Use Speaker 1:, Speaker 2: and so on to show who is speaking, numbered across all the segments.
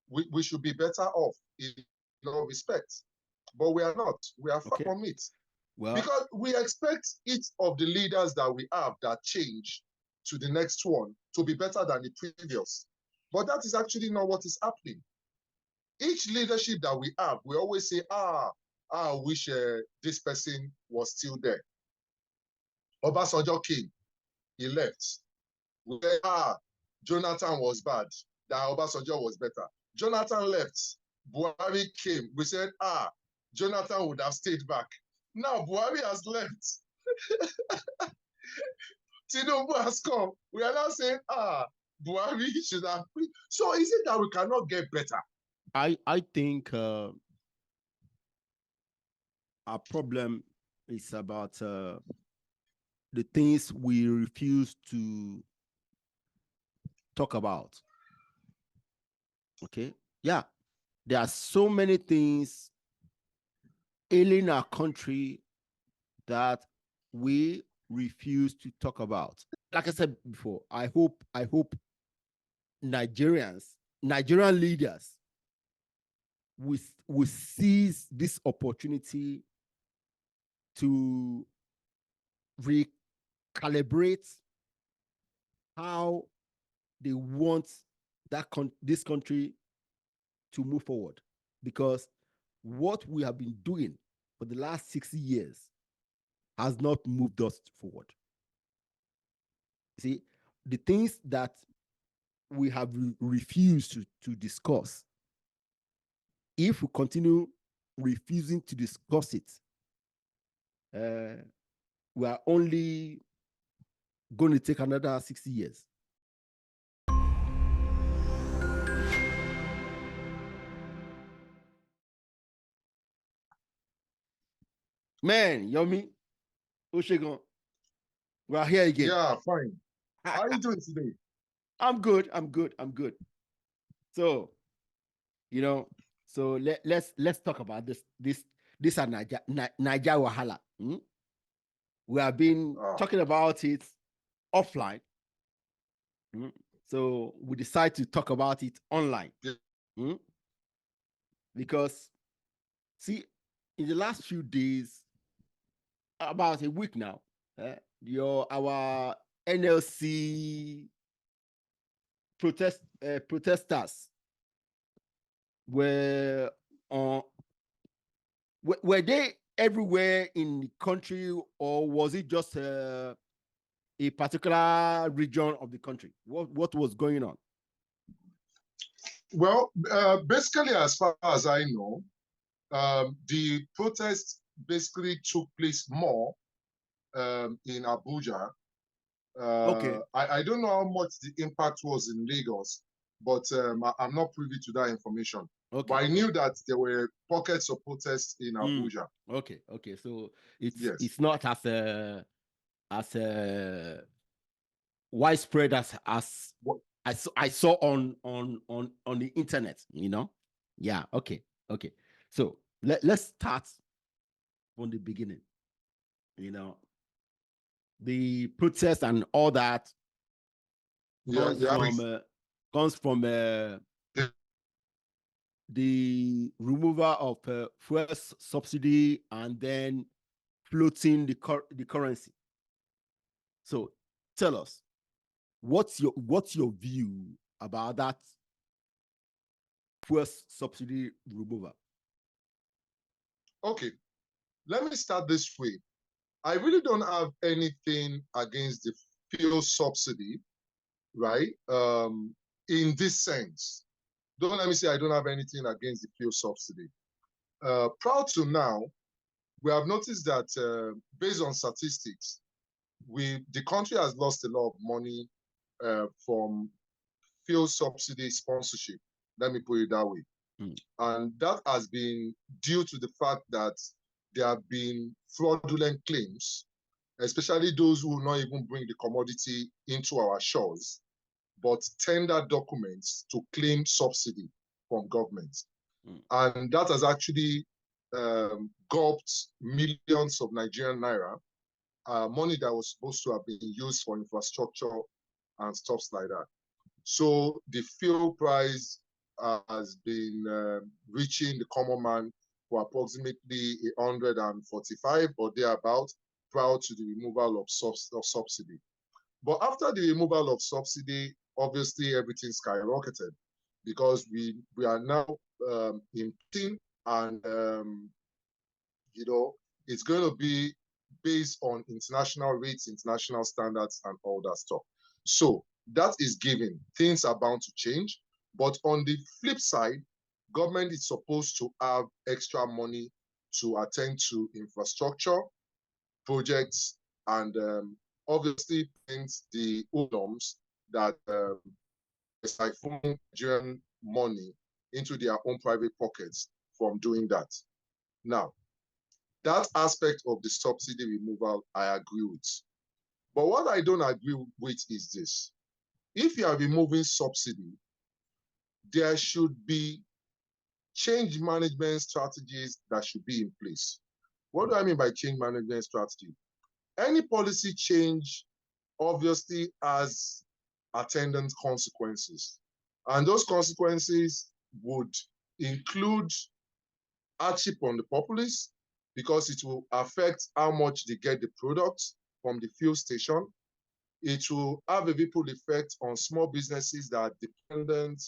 Speaker 1: we should be better off in all respects. But we are not. We are far from it.
Speaker 2: Well,
Speaker 1: because we expect each of the leaders that we have that change to the next one to be better than the previous. But that is actually not what is happening. Each leadership that we have, we always say, I wish this person was still there. Obasanjo came, he left. We said, Jonathan was bad, that Obasanjo was better. Jonathan left, Buhari came. We said, Jonathan would have stayed back. Now Buhari has left. Tinubu has come. We are now saying, Buhari should have. So is it that we cannot get better?
Speaker 2: I think our problem is about the things we refuse to talk about. Okay, yeah, there are so many things ailing our country that we refuse to talk about. Like I said before, I hope Nigerian leaders will seize this opportunity to recalibrate how they want this country to move forward, because what we have been doing for the last 60 years has not moved us forward. See, the things that we have refused to discuss, if we continue refusing to discuss it, we are only going to take another 60 years. Man, Yomi, Oshegon, we are here again.
Speaker 1: Yeah, fine. How are you doing today?
Speaker 2: I'm good. So, let's talk about this Niger Wahala. We have been talking about it offline. So we decide to talk about it online. Because, see, in the last few days, about a week now, our NLC protesters were they everywhere in the country, or was it just a particular region of the country? What was going on?
Speaker 1: Well, basically, as far as I know, the protest basically took place more in Abuja. I don't know how much the impact was in Lagos, but I'm not privy to that information. But I knew that there were pockets of protests in Abuja.
Speaker 2: Okay. So it's not as widespread as I saw on the internet. Yeah. Okay. So let's start from the beginning. The protest and all that comes from the removal of first subsidy and then floating the currency. So tell us, what's your view about that first subsidy removal?
Speaker 1: Okay, let me start this way. I really don't have anything against the fuel subsidy, right? In this sense, don't let me say I don't have anything against the fuel subsidy. Proud to now, we have noticed that based on statistics, the country has lost a lot of money from fuel subsidy sponsorship. Let me put it that way. And that has been due to the fact that there have been fraudulent claims, especially those who will not even bring the commodity into our shores, but tender documents to claim subsidy from government. And that has actually gulped millions of Nigerian naira, money that was supposed to have been used for infrastructure and stuff like that. So the fuel price has been reaching the common man for approximately 145 or thereabout prior to the removal of subsidy. But after the removal of subsidy, obviously everything skyrocketed because we are now importing and you know, it's going to be based on international rates, international standards, and all that stuff. So that is given. Things are bound to change. But on the flip side, government is supposed to have extra money to attend to infrastructure, projects, and obviously the norms that siphon Nigerian money into their own private pockets from doing that. Now, that aspect of the subsidy removal, I agree with. But what I don't agree with is this. If you are removing subsidy, there should be change management strategies that should be in place. What do I mean by change management strategy? Any policy change obviously has attendant consequences. And those consequences would include hardship on the populace because it will affect how much they get the product from the fuel station. It will have a ripple effect on small businesses that are dependent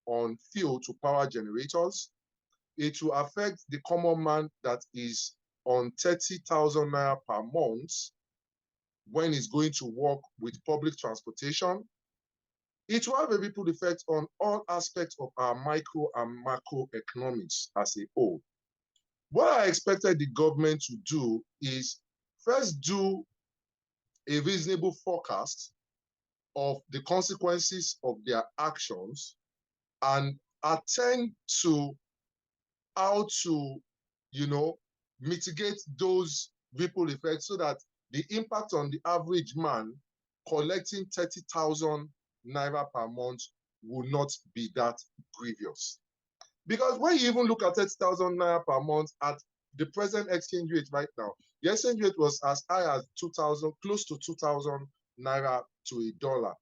Speaker 1: on fuel to power generators. It will affect the common man that is on 30,000 naira per month when he's going to work with public transportation. It will have a ripple effect on all aspects of our micro and macro economics as a whole. What I expected the government to do is first do a reasonable forecast of the consequences of their actions and attend to how to, mitigate those ripple effects so that the impact on the average man collecting 30,000 naira per month will not be that grievous. Because when you even look at 30,000 naira per month at the present exchange rate right now, the exchange rate was as high as 2,000, close to 2,000 naira to a dollar.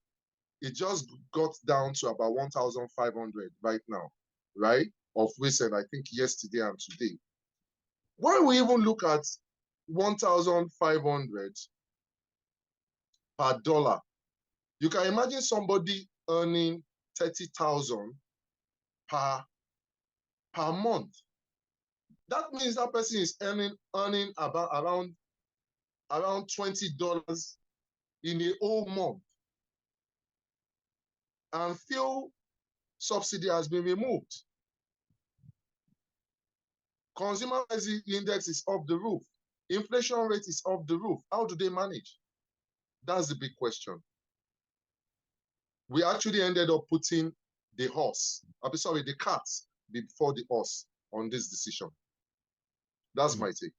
Speaker 1: It just got down to about 1,500 right now, right? Of recent, I think yesterday and today. When we even look at 1,500 per dollar, you can imagine somebody earning 30,000 per month. That means that person is earning about around $20 in a whole month. And fuel subsidy has been removed. Consumer price index is off the roof. Inflation rate is off the roof. How do they manage? That's the big question. We actually ended up putting the cart before the horse on this decision. That's my take.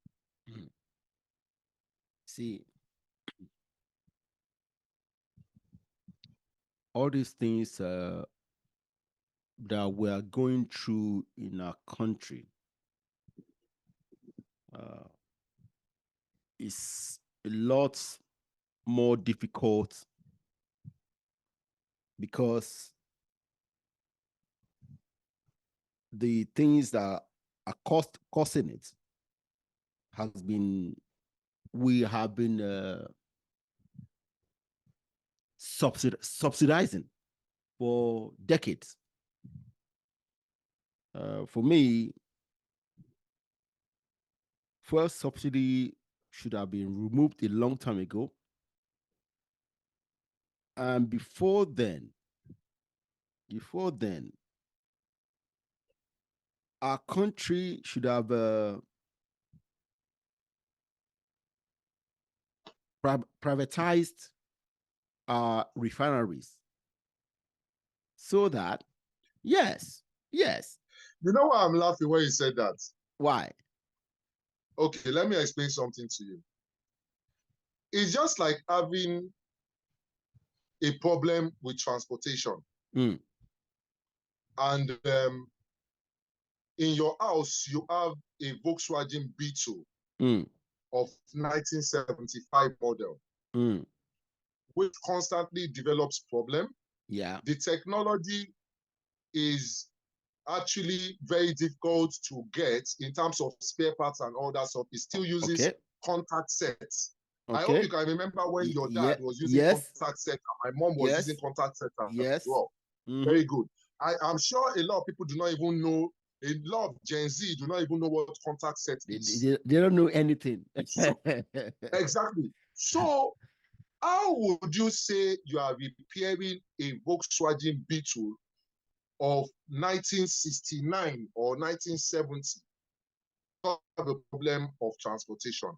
Speaker 2: See, all these things that we are going through in our country is a lot more difficult because the things that are causing it we have been subsidizing for decades. For me, fuel subsidy should have been removed a long time ago. And before then, our country should have privatized our refineries so that, yes.
Speaker 1: You know why I'm laughing when you said that?
Speaker 2: Why?
Speaker 1: Okay, let me explain something to you. It's just like having a problem with transportation. And in your house, you have a Volkswagen Beetle of 1975 model, which constantly develops problem.
Speaker 2: Yeah.
Speaker 1: The technology is actually very difficult to get in terms of spare parts and all that stuff. It still uses contact sets. I hope you can remember when your dad was using contact sets and my mom was using contact sets as well. Very good. I'm sure a lot of people do not even know, a lot of Gen Z do not even know what contact set is.
Speaker 2: They don't know anything.
Speaker 1: So, exactly. So how would you say you are repairing a Volkswagen Beetle of 1969 or 1970 have a problem of transportation?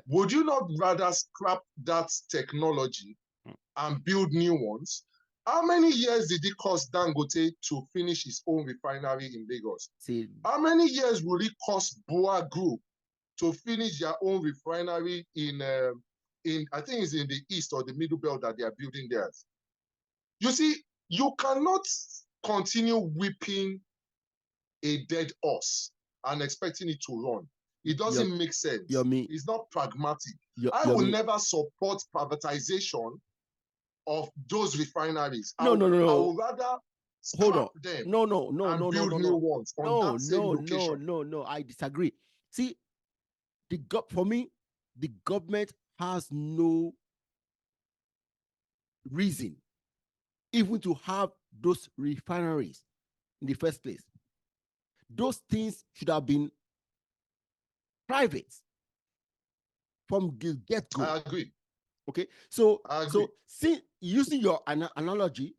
Speaker 1: Would you not rather scrap that technology and build new ones? How many years did it cost Dangote to finish his own refinery in Lagos? How many years will it cost Boa Group to finish their own refinery in I think it's in the east or the middle belt that they are building theirs? You see, you cannot continue whipping a dead horse and expecting it to run. It doesn't make sense. It's not pragmatic. I will never support privatization of those refineries. I would rather scrap them and build new ones on that same location.
Speaker 2: No, I disagree. See, for me, the government has no reason even to have those refineries in the first place. Those things should have been private from the get-go.
Speaker 1: I agree.
Speaker 2: Okay, so see, using your analogy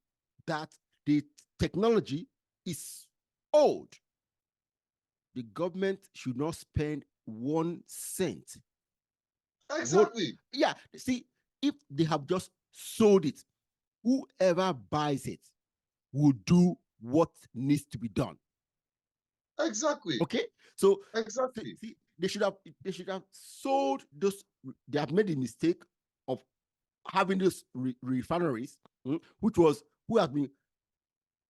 Speaker 2: that the technology is old, the government should not spend 1 cent.
Speaker 1: Exactly.
Speaker 2: See, if they have just sold it, whoever buys it will do what needs to be done.
Speaker 1: Exactly.
Speaker 2: Okay, so
Speaker 1: exactly.
Speaker 2: See, they should have sold those. They have made the mistake of having those refineries,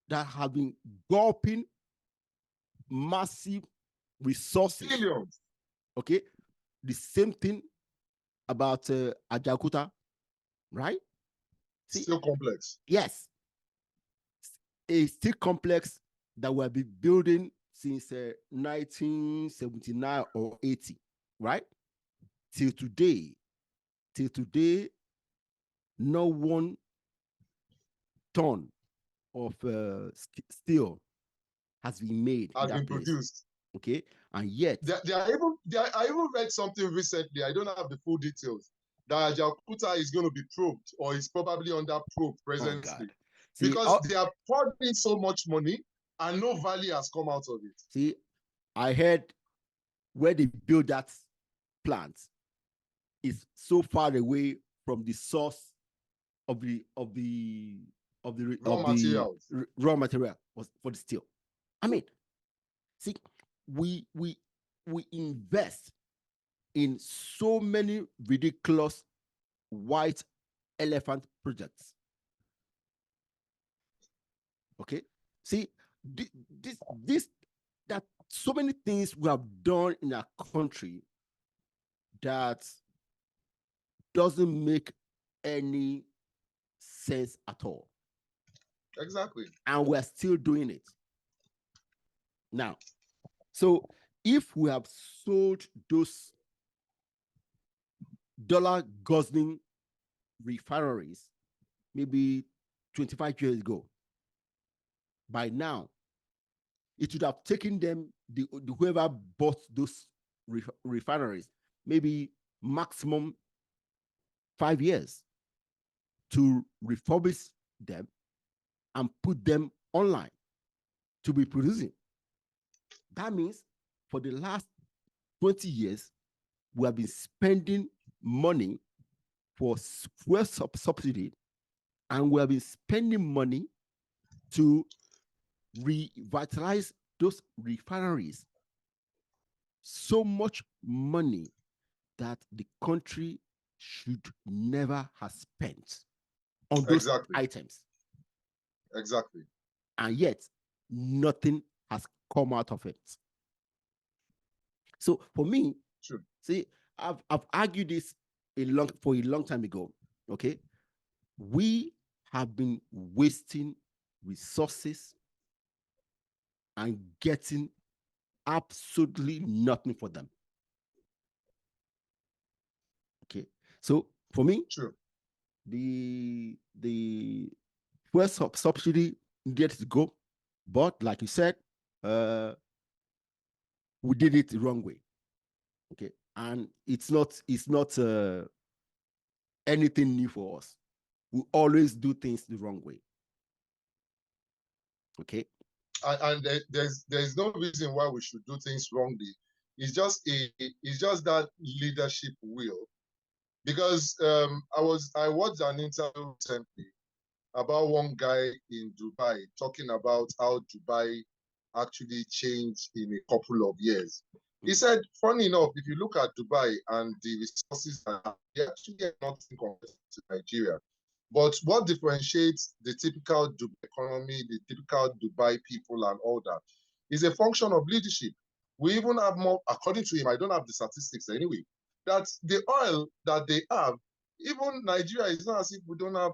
Speaker 2: that have been gulping massive resources.
Speaker 1: Billions.
Speaker 2: Okay, the same thing about Ajaokuta, right?
Speaker 1: Still complex.
Speaker 2: Yes, a steel complex that we have been building since 1979 or 80, right? Till today, no 1 ton of steel has been made.
Speaker 1: Has been produced.
Speaker 2: Okay, and yet
Speaker 1: I even read something recently. I don't have the full details. That Ajaokuta is going to be probed, or is probably under probe presently, because they are pouring so much money and no value has come out of it.
Speaker 2: See, I heard where they build that plant is so far away from the source of the raw material for the steel. I mean, see, we invest in so many ridiculous white elephant projects. Okay, see, that so many things we have done in our country that doesn't make any sense at all.
Speaker 1: Exactly.
Speaker 2: And we're still doing it now. So if we have sold those dollar guzzling refineries maybe 25 years ago, by now it should have taken them, whoever bought those refineries, maybe maximum 5 years to refurbish them and put them online to be producing. That means for the last 20 years, we have been spending money for fuel subsidy, and we have been spending money to revitalize those refineries. So much money that the country should never have spent on those items.
Speaker 1: Exactly.
Speaker 2: And yet, nothing has come out of it. So for me, see, I've argued this for a long time ago. Okay, we have been wasting resources and getting absolutely nothing for them. Okay, so for me,
Speaker 1: True.
Speaker 2: the first subsidy needed to go, but like you said, we did it the wrong way. Okay, and it's not anything new for us. We always do things the wrong way. Okay.
Speaker 1: And there's no reason why we should do things wrongly. It's just that leadership will. Because I watched an interview recently about one guy in Dubai talking about how Dubai actually changed in a couple of years. He said, funny enough, if you look at Dubai and the resources, they actually are nothing compared to Nigeria. But what differentiates the typical Dubai economy, the typical Dubai people and all that, is a function of leadership. We even have more, according to him, I don't have the statistics anyway, that the oil that they have, even Nigeria, is not as if we don't have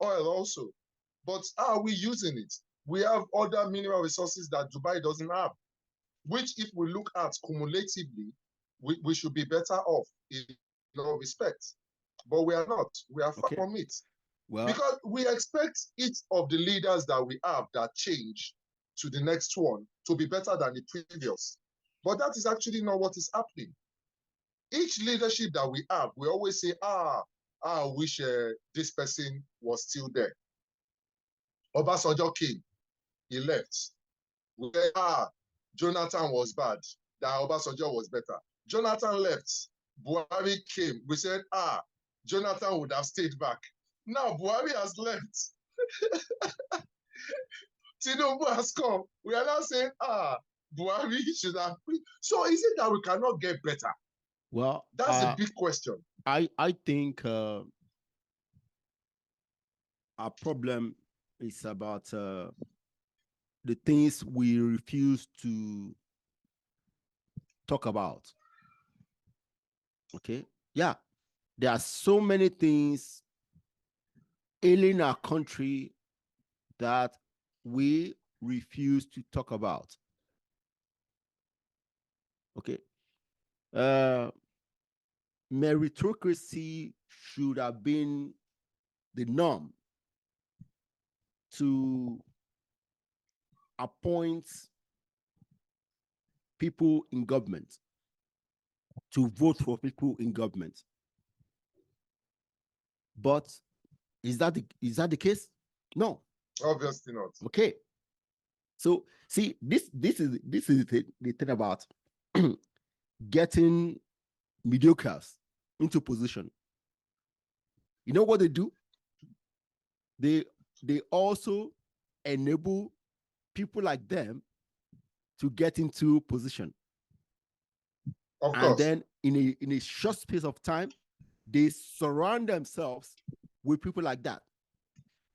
Speaker 1: oil also. But how are we using it? We have other mineral resources that Dubai doesn't have, which if we look at cumulatively, we should be better off in all respects. But we are not. We are far from it. Well, because we expect each of the leaders that we have that change to the next one to be better than the previous. But that is actually not what is happening. Each leadership that we have, we always say, I wish this person was still there. Obasanjo came, he left. We said, Jonathan was bad, that Obasanjo was better. Jonathan left, Buhari came. We said, Jonathan would have stayed back. Now Buhari has left. Tinubu has come. We are now saying, Buhari should have. So is it that we cannot get better?
Speaker 2: Well,
Speaker 1: that's a big question.
Speaker 2: I think our problem is about the things we refuse to talk about. Okay, yeah, there are so many things ailing our country that we refuse to talk about. Okay, meritocracy should have been the norm to appoint people in government, to vote for people in government. But is that the case? No.
Speaker 1: Obviously not.
Speaker 2: Okay. So see, this is the thing about getting mediocres into position. You know what they do? They also enable people like them to get into position.
Speaker 1: Of
Speaker 2: and
Speaker 1: course.
Speaker 2: Then in a short space of time, they surround themselves with people like that.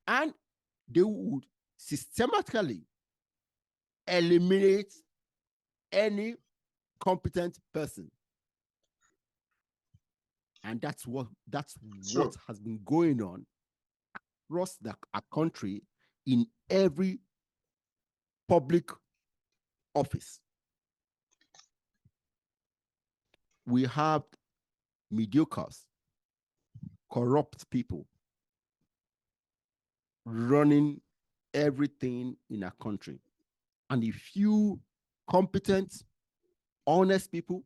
Speaker 2: And they would systematically eliminate any competent person. And that's what has been going on across our country in every public office. We have mediocres, corrupt people running everything in our country. And a few competent, honest people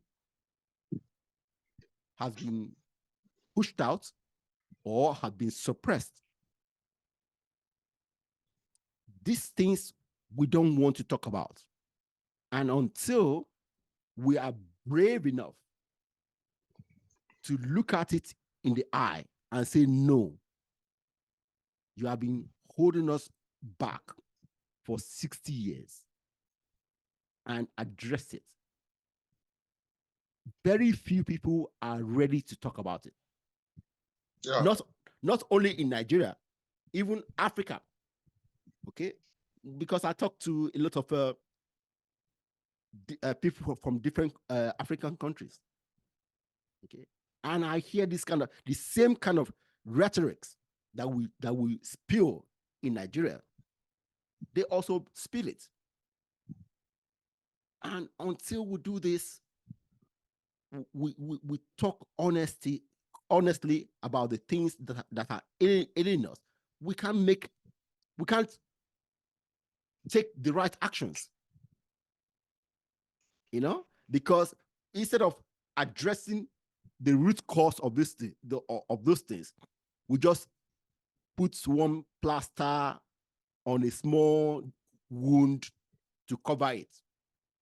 Speaker 2: has been pushed out or have been suppressed. These things we don't want to talk about. And until we are brave enough to look at it in the eye and say, no, you have been holding us back for 60 years, and address it. Very few people are ready to talk about it. Yeah. Not only in Nigeria, even Africa. Okay, because I talk to a lot of people from different African countries. Okay, and I hear the same kind of rhetorics that we spill in Nigeria. They also spill it. And until we do this, we talk honestly about the things that are ailing us. We can't take the right actions, because instead of addressing the root cause of this thing, of those things, we just put one plaster on a small wound to cover it.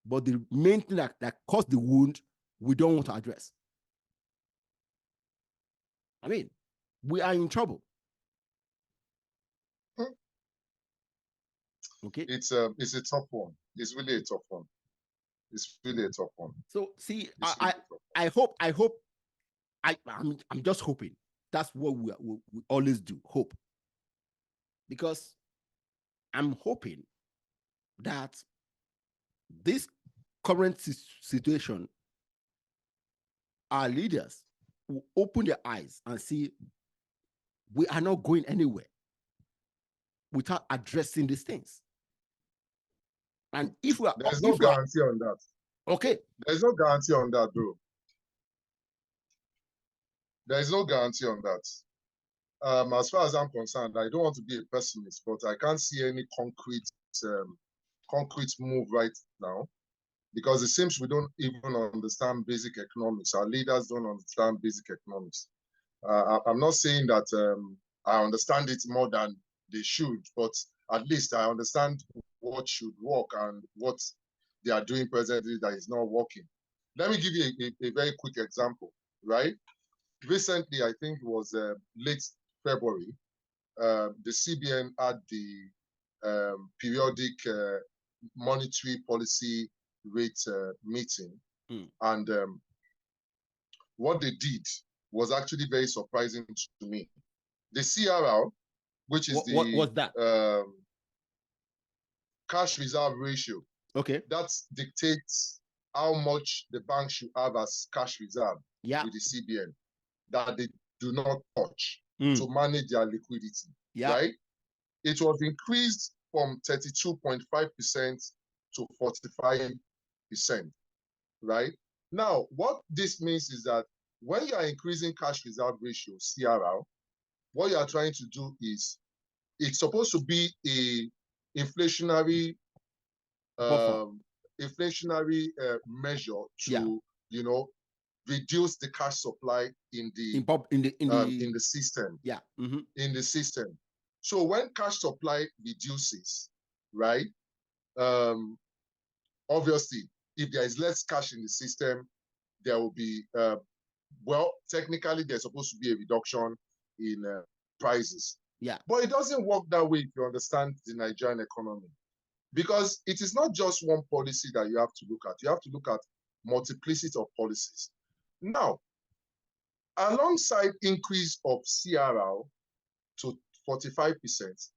Speaker 2: But the main thing that caused the wound, we don't want to address. I mean, we are in trouble. Okay.
Speaker 1: It's a tough one. It's really a tough one. It's really a tough one.
Speaker 2: So see, I hope I'm just hoping. That's what we always do, hope. Because I'm hoping that this current situation, our leaders will open their eyes and see we are not going anywhere without addressing these things. And if we are,
Speaker 1: there's no guarantee on that.
Speaker 2: Okay.
Speaker 1: There's no guarantee on that, bro. There's no guarantee on that. As far as I'm concerned, I don't want to be a pessimist, but I can't see any concrete move right now, because it seems we don't even understand basic economics. Our leaders don't understand basic economics. I'm not saying that I understand it more than they should, but at least I understand what should work and what they are doing presently that is not working. Let me give you a very quick example, right? Recently, I think it was late February, the CBN had the periodic monetary policy rate meeting. And what they did was actually very surprising to me. The CRR, which is
Speaker 2: what was that?
Speaker 1: Cash reserve ratio.
Speaker 2: Okay.
Speaker 1: That dictates how much the bank should have as cash reserve with the CBN that they do not touch to manage their liquidity. Right? It was increased from 32.5% to 45%. Right? Now, what this means is that when you are increasing cash reserve ratio, CRR, what you are trying to do is, it's supposed to be a inflationary measure to reduce the cash supply in the system. In the system. So when cash supply reduces, right? Obviously, if there is less cash in the system, there will be technically there's supposed to be a reduction in prices. But it doesn't work that way if you understand the Nigerian economy. Because it is not just one policy that you have to look at. You have to look at multiplicity of policies. Now, alongside increase of CRR to 45%,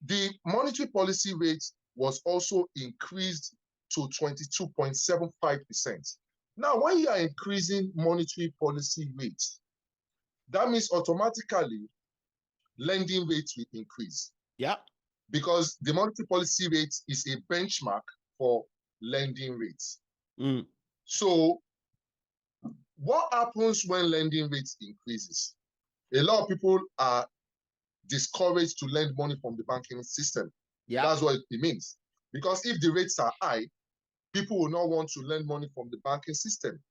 Speaker 1: the monetary policy rate was also increased to 22.75%. Now, when you are increasing monetary policy rates, that means automatically lending rates will increase. Because the monetary policy rate is a benchmark for lending rates. So what happens when lending rates increases? A lot of people are discouraged to lend money from the banking system. That's what it means. Because if the rates are high, people will not want to lend money from the banking system.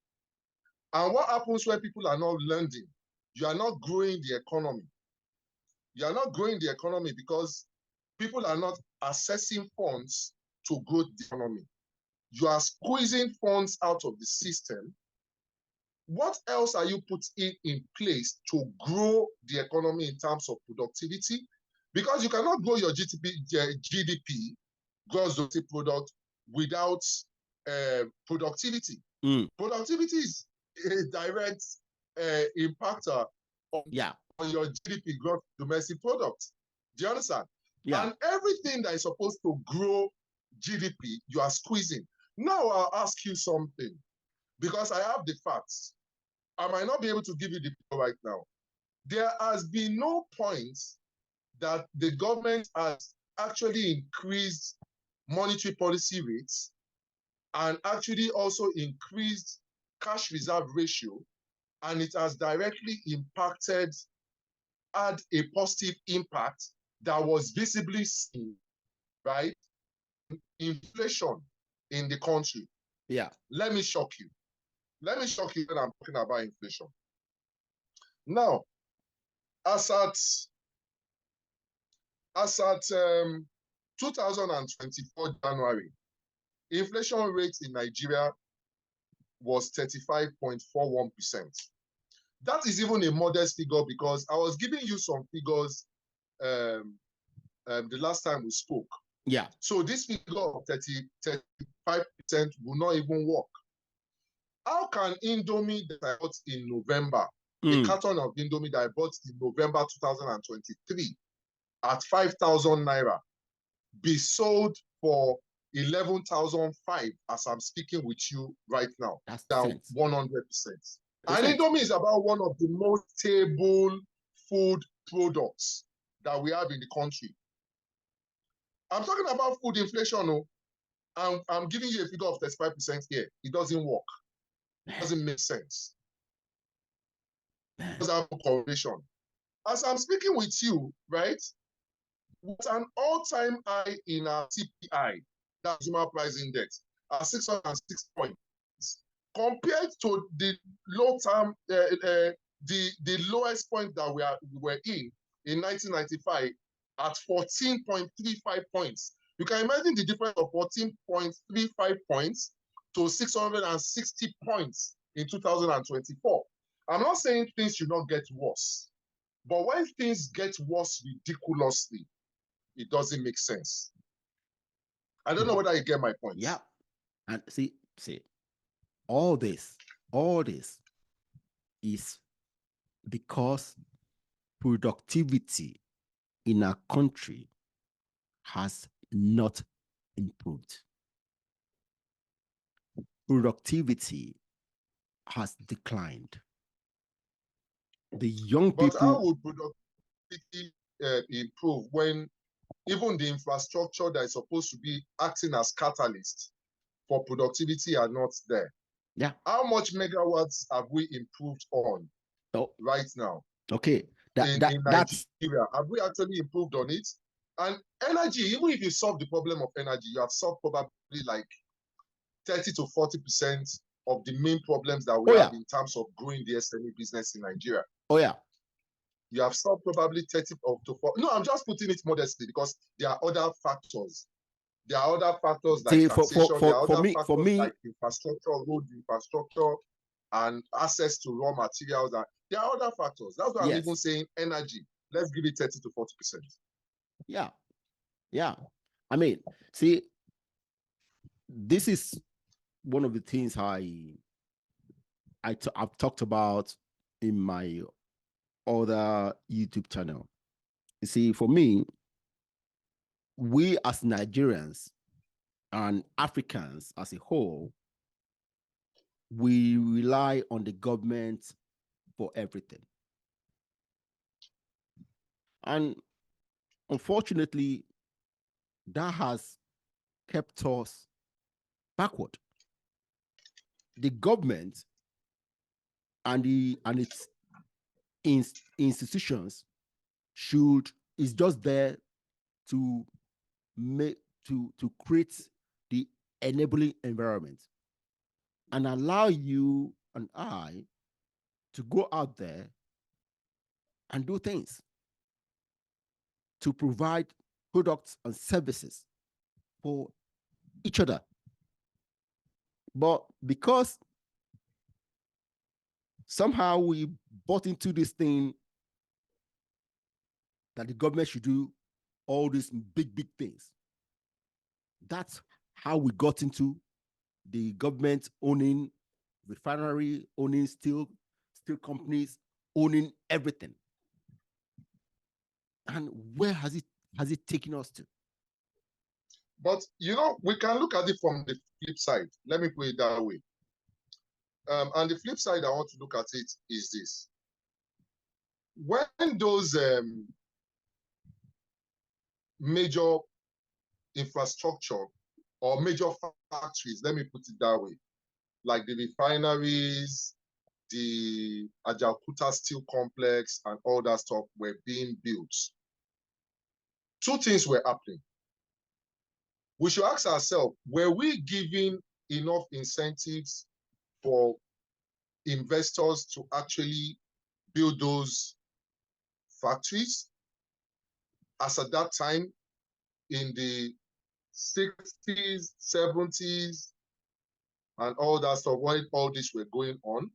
Speaker 1: And what happens when people are not lending? You are not growing the economy. You are not growing the economy because people are not accessing funds to grow the economy. You are squeezing funds out of the system. What else are you putting in place to grow the economy in terms of productivity? Because you cannot grow your GDP, gross domestic product, without productivity. Productivity is a direct impactor on your GDP, gross domestic product. Do you understand? And everything that is supposed to grow GDP, you are squeezing. Now I'll ask you something, because I have the facts. I might not be able to give you the figure right now. There has been no point that the government has actually increased monetary policy rates and actually also increased cash reserve ratio, and it has directly had a positive impact that was visibly seen, right? Inflation in the country.
Speaker 2: Yeah.
Speaker 1: Let me shock you. Let me shock you when I'm talking about inflation. Now, as at 2024 January, inflation rate in Nigeria was 35.41%. That is even a modest figure, because I was giving you some figures the last time we spoke.
Speaker 2: Yeah.
Speaker 1: So this figure of 35% will not even work. How can Indomie that I bought in November, a carton of Indomie that I bought in November 2023 at 5,000 naira, be sold for 11,005 as I'm speaking with you right now?
Speaker 2: That's
Speaker 1: down 100%. And Indomie is about one of the most stable food products that we have in the country. I'm talking about food inflation. I'm giving you a figure of 35% here. It doesn't work. It doesn't make sense. It doesn't have a correlation. As I'm speaking with you, right, with an all-time high in our CPI, that Consumer Price Index, at 606 points, compared to the low-term, the lowest point that we were in 1995 at 14.35 points. You can imagine the difference of 14.35 points to 660 points in 2024. I'm not saying things should not get worse, but when things get worse ridiculously, it doesn't make sense. I don't know whether you get my point.
Speaker 2: Yeah. And see, all this is because productivity in our country has not improved. Productivity has declined. The young people.
Speaker 1: But how would productivity improve when even the infrastructure that is supposed to be acting as catalyst for productivity are not there?
Speaker 2: Yeah.
Speaker 1: How much megawatts have we improved on right now?
Speaker 2: Okay.
Speaker 1: In Nigeria, have we actually improved on it? And energy, even if you solve the problem of energy, you have solved probably like 30 to 40% of the main problems that we have in terms of growing the SME business in Nigeria.
Speaker 2: Oh, yeah.
Speaker 1: You have solved probably 30 to 40. No, I'm just putting it modestly because there are other factors. There are other factors like taxation. There are other factors like infrastructure, road infrastructure, and access to raw materials. And there are other factors. That's why I'm even saying energy. Let's give it 30 to 40%.
Speaker 2: Yeah. Yeah. I mean, see, this is one of the things I've talked about in my other YouTube channel. You see, for me, we as Nigerians and Africans as a whole, we rely on the government for everything. And unfortunately, that has kept us backward. The government and its institutions is just there to create the enabling environment and allow you and I to go out there and do things, to provide products and services for each other. But because somehow we bought into this thing that the government should do all these big things, that's how we got into the government owning refinery, owning steel companies, owning everything. And where has it taken us to?
Speaker 1: But we can look at it from the flip side. Let me put it that way. And the flip side I want to look at it is this. When those major infrastructure or major factories, let me put it that way, like the refineries, the Ajaokuta Steel Complex, and all that stuff were being built. Two things were happening. We should ask ourselves, were we giving enough incentives for investors to actually build those factories? As at that time, in the 60s, 70s, and all that stuff, when all this were going on,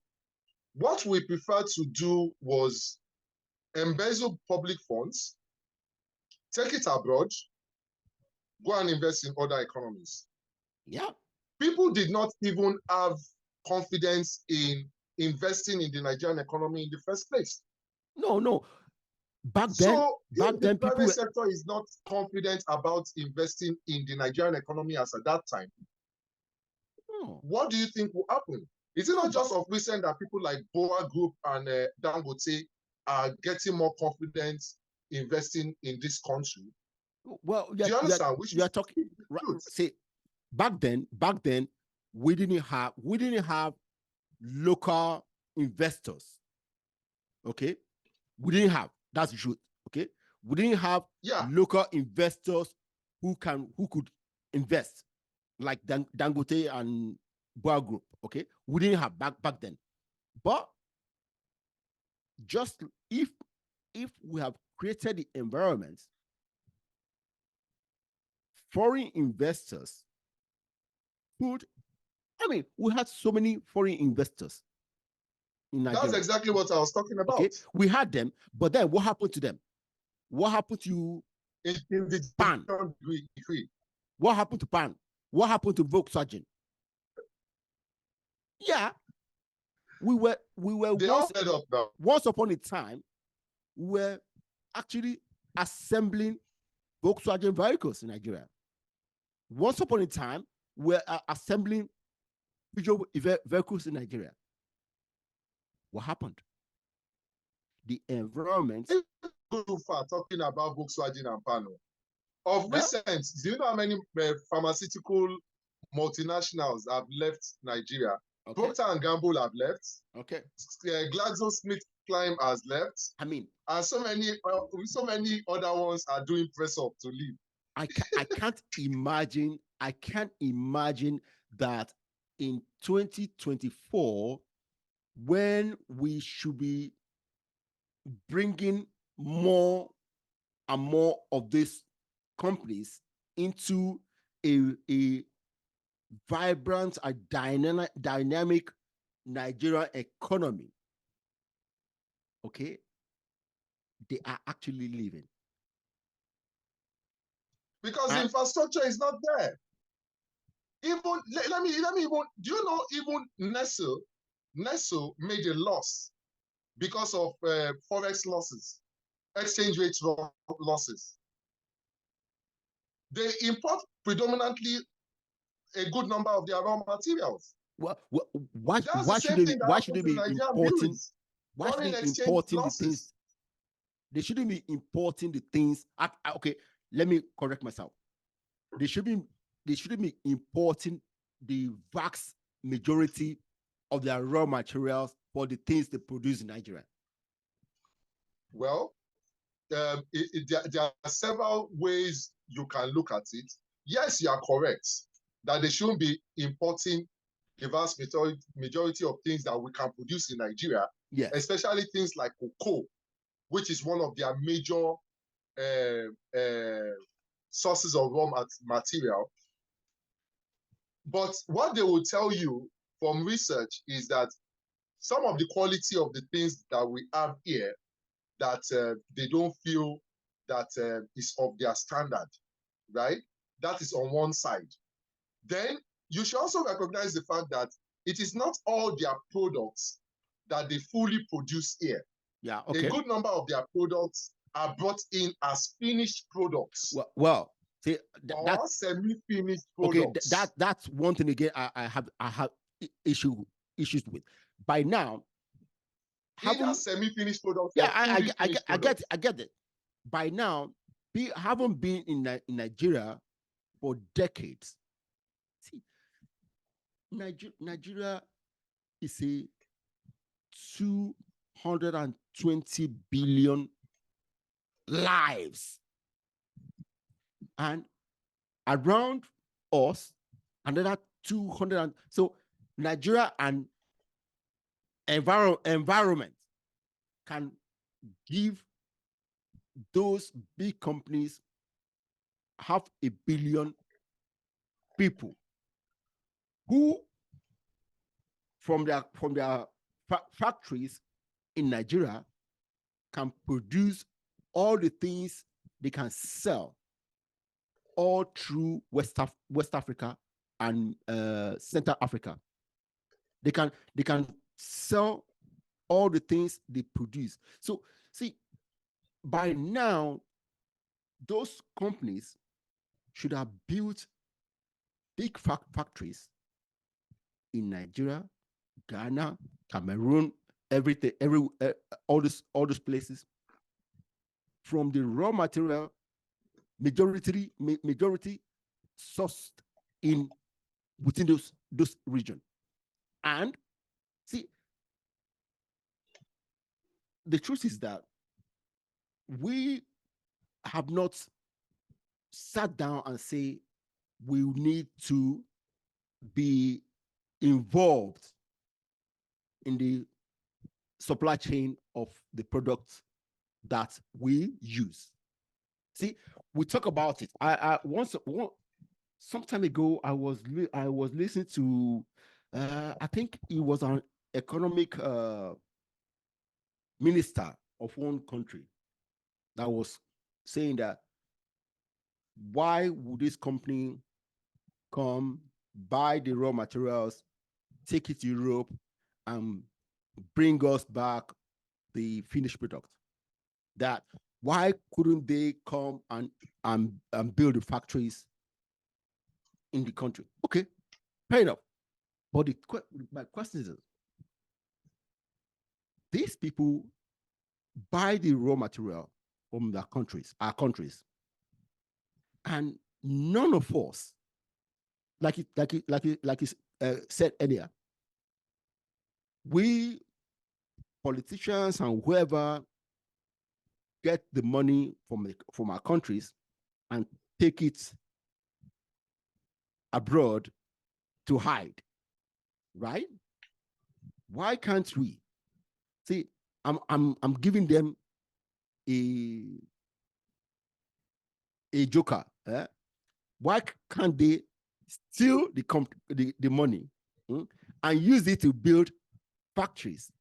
Speaker 1: what we preferred to do was embezzle public funds, take it abroad, go and invest in other economies.
Speaker 2: Yeah.
Speaker 1: People did not even have confidence in investing in the Nigerian economy in the first place.
Speaker 2: No. Back then,
Speaker 1: the private sector is not confident about investing in the Nigerian economy as at that time, what do you think will happen? Is it not just of recent that people like Boa Group and Dangote are getting more confidence investing in this country?
Speaker 2: Well,
Speaker 1: do you understand?
Speaker 2: You are talking. See, back then, we didn't have local investors. Okay, we didn't have. That's the truth. Okay, we didn't have local investors who could invest like Dangote and Boa Group. Okay, we didn't have back then. But just if we have created the environment, foreign investors could. I mean, we had so many foreign investors in Nigeria.
Speaker 1: That's exactly what I was talking about.
Speaker 2: Okay, we had them, but then what happened to them? What happened to
Speaker 1: in the
Speaker 2: PAN? What happened to PAN? What happened to Volkswagen? Yeah, we were once upon a time, we were actually assembling Volkswagen vehicles in Nigeria. Once upon a time, we were assembling vehicles in Nigeria. What happened? The environment.
Speaker 1: Go too far talking about Volkswagen and PAN. Of recent, do you know how many pharmaceutical multinationals have left Nigeria? Okay. Procter and Gamble have left.
Speaker 2: Okay.
Speaker 1: GlaxoSmithKline has left.
Speaker 2: I mean,
Speaker 1: and so many other ones are doing press up to leave.
Speaker 2: I can't imagine. I can't imagine that in 2024, when we should be bringing more and more of these companies into a vibrant and dynamic Nigerian economy, okay, they are actually leaving.
Speaker 1: Because the infrastructure is not there. Even let me even, do you know even Nestle made a loss because of forex losses, exchange rate losses. They import predominantly a good number of their raw materials.
Speaker 2: Why should they be importing? Why should they be importing the things? They shouldn't be importing the things. Okay, let me correct myself. They shouldn't be importing the vast majority of their raw materials for the things they produce in Nigeria.
Speaker 1: Well, there are several ways you can look at it. Yes, you are correct that they shouldn't be importing the vast majority of things that we can produce in Nigeria,
Speaker 2: yes,
Speaker 1: especially things like cocoa, which is one of their major sources of raw material. But what they will tell you from research is that some of the quality of the things that we have here, that they don't feel that is of their standard, right? That is on one side. Then you should also recognize the fact that it is not all their products that they fully produce here.
Speaker 2: Yeah, okay.
Speaker 1: A good number of their products are brought in as finished products.
Speaker 2: Well, see,
Speaker 1: that's semi-finished products.
Speaker 2: Okay, that's one thing again. I have issues with. By now,
Speaker 1: either semi-finished products.
Speaker 2: Yeah, I get it. By now, haven't been in Nigeria for decades. Nigeria is a 220 billion lives, and around us another 200. So Nigeria and environment can give those big companies 500 million people who from their factories in Nigeria can produce all the things they can sell all through West Africa and Central Africa. They can sell all the things they produce. So see, by now, those companies should have built big factories in Nigeria, Ghana, Cameroon, everything, all those places. From the raw material, majority sourced in within those regions. And see, the truth is that we have not sat down and say we need to be involved in the supply chain of the products that we use. See, we talk about it. I some time ago I was listening to I think it was an economic minister of one country that was saying that why would this company come buy the raw materials, take it to Europe, and bring us back the finished product? That why couldn't they come and build the factories in the country? Okay, fair enough. But my question is, these people buy the raw material from their countries, our countries, and none of us, like it said earlier, we politicians and whoever get the money from our countries and take it abroad to hide, right? Why can't we? See, I'm giving them a joker. Why can't they steal the money and use it to build factories,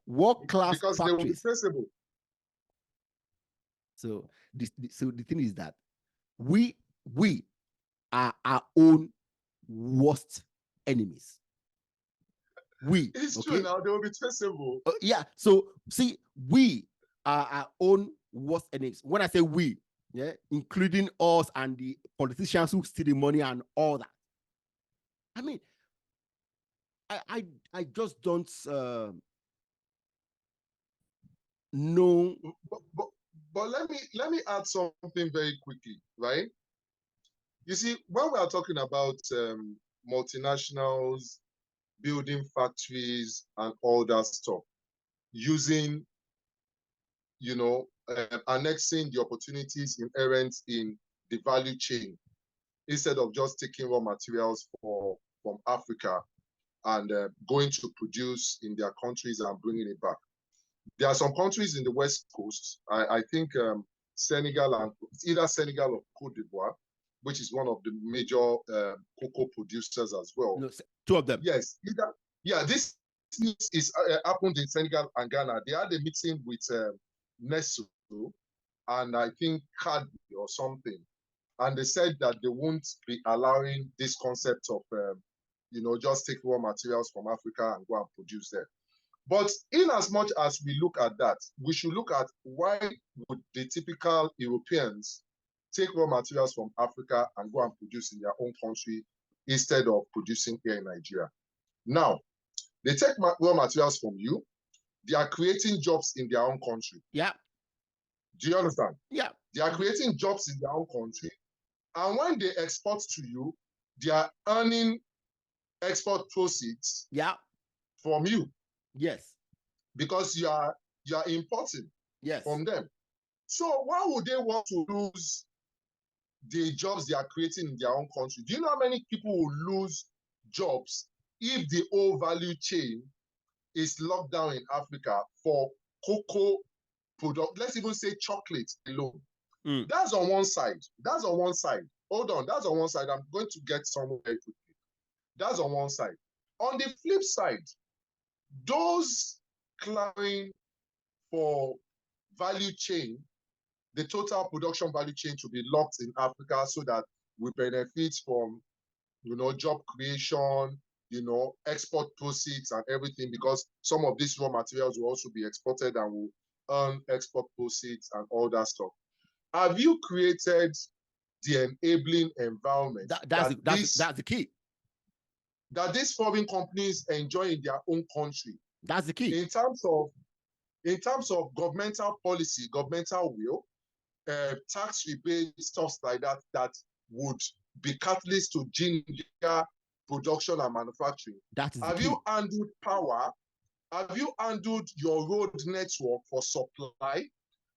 Speaker 2: world-class
Speaker 1: because
Speaker 2: factories?
Speaker 1: they will be traceable.
Speaker 2: So the thing is that we are our own worst enemies.
Speaker 1: It's true now, they will be traceable.
Speaker 2: Yeah. So see, we are our own worst enemies. When I say we, yeah, including us and the politicians who steal the money and all that. I mean, I just don't know.
Speaker 1: But let me add something very quickly, right? You see, when we are talking about multinationals building factories and all that stuff, using, annexing the opportunities inherent in the value chain, instead of just taking raw materials from Africa and going to produce in their countries and bringing it back. There are some countries in the West Coast, I think Senegal, and either Senegal or Cote d'Ivoire, which is one of the major cocoa producers as well.
Speaker 2: No, two of them.
Speaker 1: Yes, this is happened in Senegal and Ghana. They had a meeting with Nestle and I think Cadbury or something, and they said that they won't be allowing this concept of just take raw materials from Africa and go and produce there. But in as much as we look at that, we should look at why would the typical Europeans take raw materials from Africa and go and produce in their own country instead of producing here in Nigeria. Now, they take raw materials from you, they are creating jobs in their own country.
Speaker 2: Yeah.
Speaker 1: Do you understand?
Speaker 2: Yeah.
Speaker 1: They are creating jobs in their own country. And when they export to you, they are earning export proceeds
Speaker 2: Yeah.
Speaker 1: from you.
Speaker 2: Yes.
Speaker 1: Because you are importing from them. So why would they want to lose the jobs they are creating in their own country? Do you know how many people will lose jobs if the whole value chain is locked down in Africa for cocoa product? Let's even say chocolate alone. That's on one side. That's on one side. Hold on. That's on one side. I'm going to get somewhere very quickly. That's on one side. On the flip side, those clamoring for value chain, the total production value chain to be locked in Africa so that we benefit from, job creation, export proceeds and everything, because some of these raw materials will also be exported and will earn export proceeds and all that stuff. Have you created the enabling environment
Speaker 2: That's the key.
Speaker 1: That these foreign companies enjoy in their own country?
Speaker 2: That's the key.
Speaker 1: In terms of governmental policy, governmental will, tax rebates, stuff like that, that would be catalyst to ginger production and manufacturing. Have you handled power? Have you handled your road network for supply?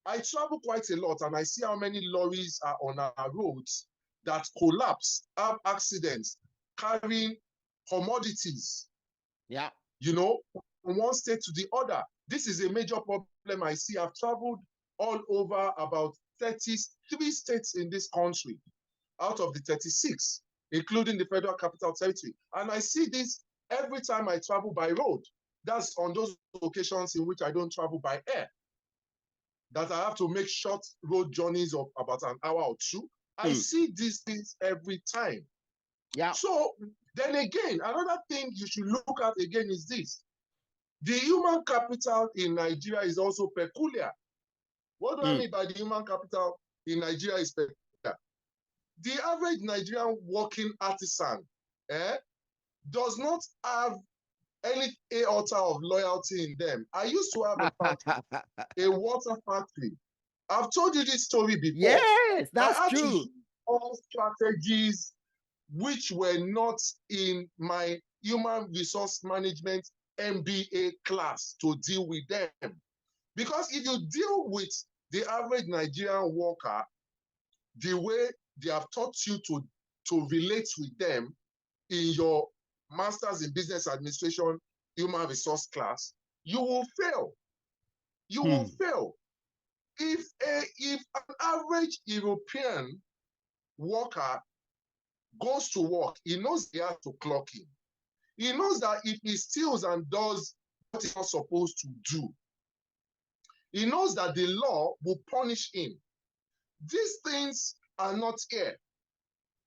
Speaker 1: I travel quite a lot and I see how many lorries are on our roads that collapse, have accidents, carrying commodities.
Speaker 2: Yeah.
Speaker 1: From one state to the other. This is a major problem I see. I've traveled all over about 33 states in this country out of the 36, including the Federal Capital Territory. And I see this every time I travel by road. That's on those occasions in which I don't travel by air, that I have to make short road journeys of about an hour or two. I see these things every time.
Speaker 2: Yeah.
Speaker 1: So then again, another thing you should look at again is this. The human capital in Nigeria is also peculiar. What do I mean by the human capital in Nigeria is peculiar? The average Nigerian working artisan does not have any iota of loyalty in them. I used to have a factory, a water factory. I've told you this story before.
Speaker 2: Yes, that's
Speaker 1: I had
Speaker 2: true.
Speaker 1: to use all strategies which were not in my human resource management MBA class to deal with them. Because if you deal with the average Nigerian worker the way they have taught you to relate with them in your Masters in Business Administration human resource class, you will fail. You will fail. If an average European worker goes to work, he knows he has to clock in. He knows that if he steals and does what he's not supposed to do, he knows that the law will punish him. These things are not here.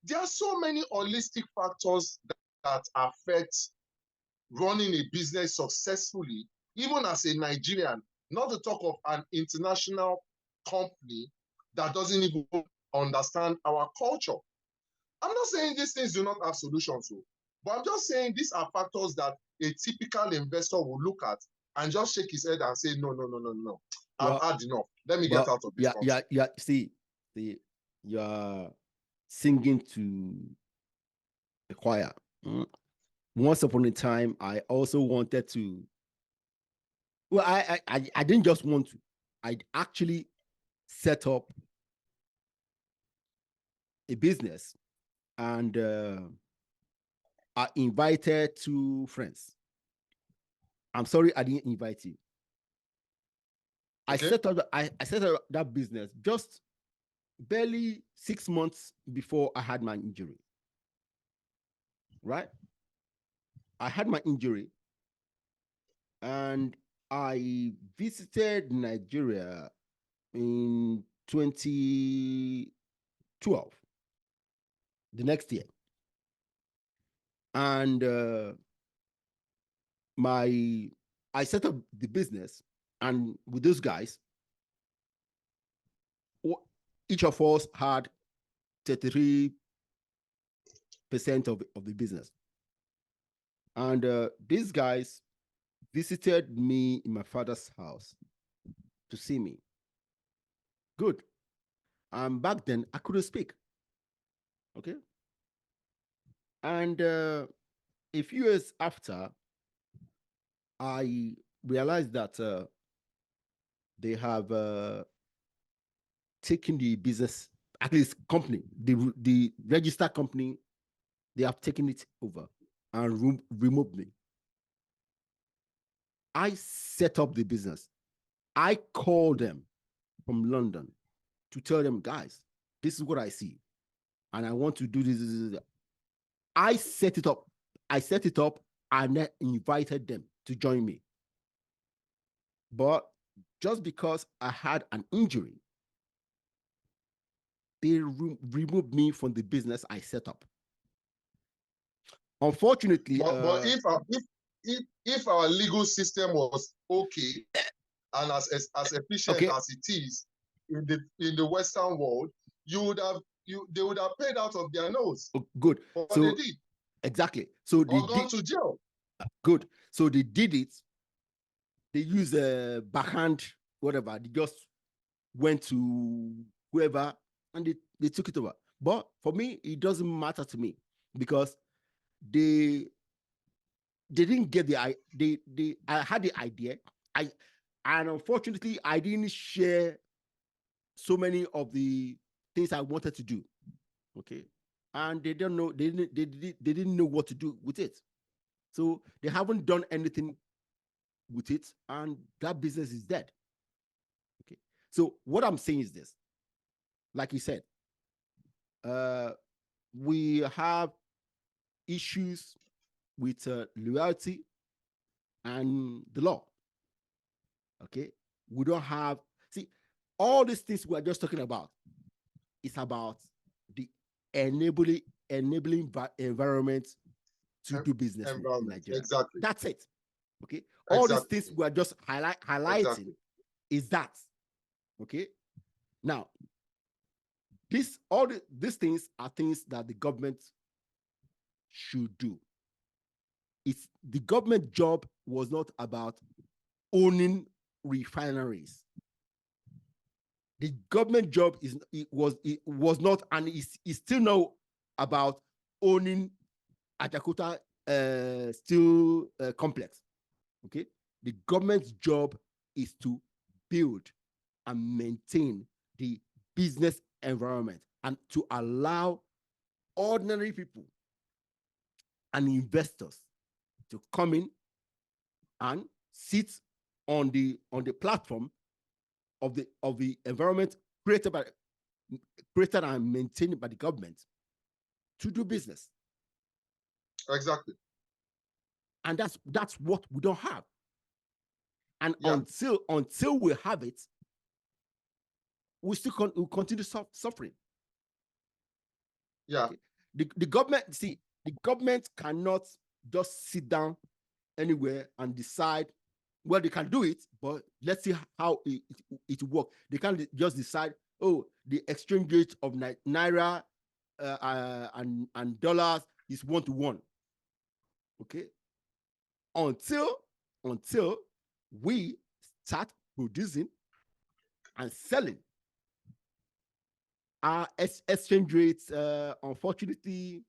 Speaker 1: There are so many holistic factors that affect running a business successfully, even as a Nigerian, not to talk of an international company that doesn't even understand our culture. I'm not saying these things do not have solutions, but I'm just saying these are factors that a typical investor will look at and just shake his head and say, no. I've had enough. Let me get out of this country.
Speaker 2: Yeah. See, you're singing to the choir. Once upon a time, I also wanted to. Well, I didn't just want to. I actually set up a business, and I invited 2 friends. I'm sorry I didn't invite you. Okay. I set up that business just barely 6 months before I had my injury. Right? I had my injury and I visited Nigeria in 2012, the next year. And I set up the business, and with those guys, each of us had 33% of the business. And these guys visited me in my father's house to see me. Good. And back then, I couldn't speak. Okay. And a few years after, I realized that they have taken the business, at least company, the registered company, they have taken it over and removed me. I set up the business. I called them from London to tell them, guys, this is what I see, and I want to do this. I set it up. And I invited them to join me. But just because I had an injury, they removed me from the business I set up. Unfortunately,
Speaker 1: but if our legal system was okay and as efficient
Speaker 2: okay,
Speaker 1: as it is in the Western world, they would have paid out of their nose.
Speaker 2: Good.
Speaker 1: But
Speaker 2: So
Speaker 1: they did.
Speaker 2: exactly. So they
Speaker 1: or gone to jail.
Speaker 2: Good. So they did it. They used a backhand, whatever. They just went to whoever and they took it over. But for me, it doesn't matter to me because they didn't get I had the idea. And unfortunately I didn't share so many of the things I wanted to do. Okay. And they don't know, they didn't know what to do with it. So they haven't done anything with it, and that business is dead. Okay. So what I'm saying is this, like you said, we have issues with loyalty and the law. Okay. We don't have, see, all these things we're just talking about is about the enabling environment to do business in Nigeria.
Speaker 1: Exactly.
Speaker 2: That's it. Okay. All exactly. These things we're just highlighting exactly. Is that. Okay. Now, these things are things that the government should do. It's the government job was not about owning refineries. The government job was not, and is still not about owning Ajakuta steel complex. Okay, the government's job is to build and maintain the business environment and to allow ordinary people and investors to come in and sit on the platform of the environment created and maintained by the government to do business.
Speaker 1: Exactly.
Speaker 2: And that's what we don't have. And yeah. until we have it, we still we'll continue suffering.
Speaker 1: Yeah.
Speaker 2: Okay? The government cannot just sit down anywhere and decide. Well, they can do it, but let's see how it works. They can't just decide, oh, the exchange rate of naira and dollars is 1-to-1. Okay. Until we start producing and selling, our exchange rates, unfortunately,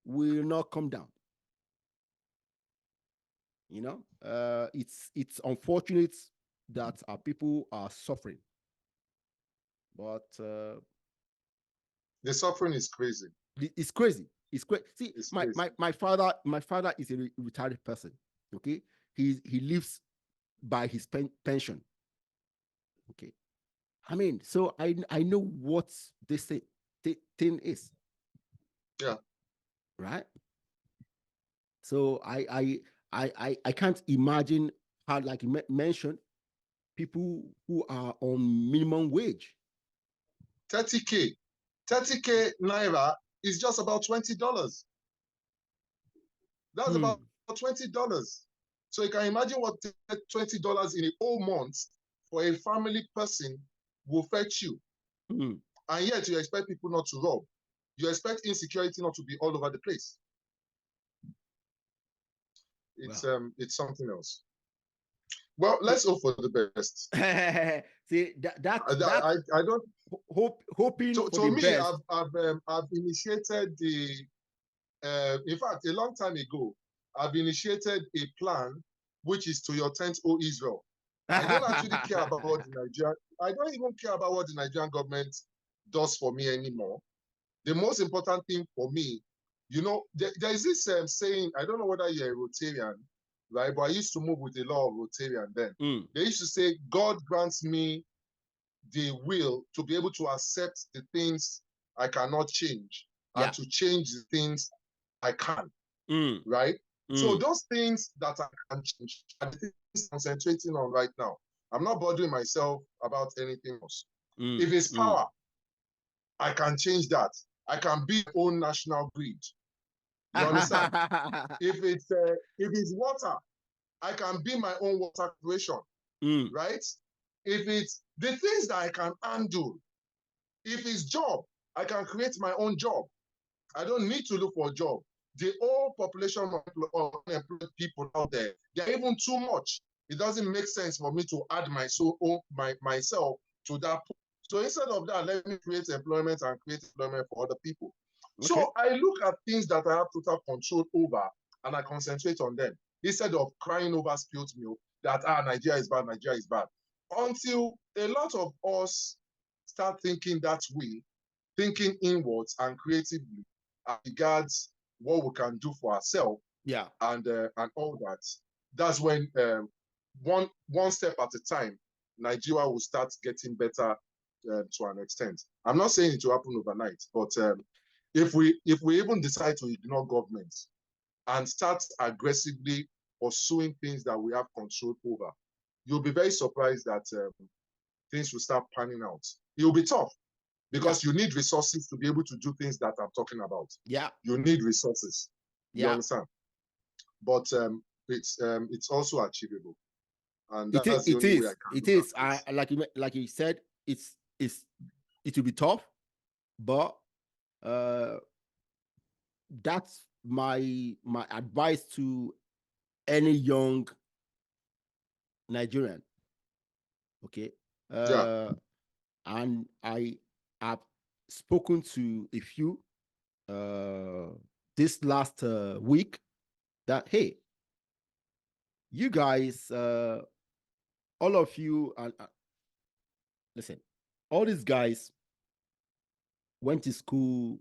Speaker 2: will not come down. You know, it's unfortunate that our people are suffering, but
Speaker 1: the suffering is crazy.
Speaker 2: It's crazy. It's crazy. See, my father is a retired person. Okay, he lives by his pension. Okay, I mean, so I know what this thing is.
Speaker 1: Yeah.
Speaker 2: Right. So I can't imagine how, like you mentioned, people who are on minimum wage.
Speaker 1: 30K naira is just about $20. That's about $20. So you can imagine what $20 in a whole month for a family person will fetch you. And yet you expect people not to rob. You expect insecurity not to be all over the place. It's it's something else. Well, let's hope for the best.
Speaker 2: See
Speaker 1: I don't
Speaker 2: hoping for
Speaker 1: to
Speaker 2: the
Speaker 1: me,
Speaker 2: best.
Speaker 1: I've initiated In fact, a long time ago, I've initiated a plan, which is to your tent, O Israel. I don't actually care about what the Nigerian, I don't even care about what the Nigerian government does for me anymore. The most important thing for me, you know, there's this saying, I don't know whether you're a Rotarian, right? But I used to move with a lot of Rotarian then. They used to say, God grants me the will to be able to accept the things I cannot change and to change the things I can, right? So those things that I can change are the things I'm concentrating on right now. I'm not bothering myself about anything else. If it's power, I can change that. I can be my own national grid. You understand? If it's water, I can be my own water corporation, right? If it's the things that I can handle, if it's job, I can create my own job. I don't need to look for a job. The whole population of unemployed people out there, they're even too much. It doesn't make sense for me to add myself to that. So instead of that, let me create employment and create employment for other people. Okay. So I look at things that I have total control over and I concentrate on them instead of crying over spilled milk that Nigeria is bad, Nigeria is bad. Until a lot of us start thinking that way, thinking inwards and creatively as regards what we can do for ourselves, and all that. That's when one step at a time, Nigeria will start getting better to an extent. I'm not saying it will happen overnight, but if we even decide to ignore government and start aggressively pursuing things that we have control over, you'll be very surprised that things will start panning out. It will be tough because you need resources to be able to do things that I'm talking about. You need resources. You understand? But it's also achievable, and that's the only way I can.
Speaker 2: It is. Like you said, it will be tough, but that's my advice to any young Nigerian. Okay. And I have spoken to a few this last week that, hey, you guys, all of you, listen, all these guys went to school,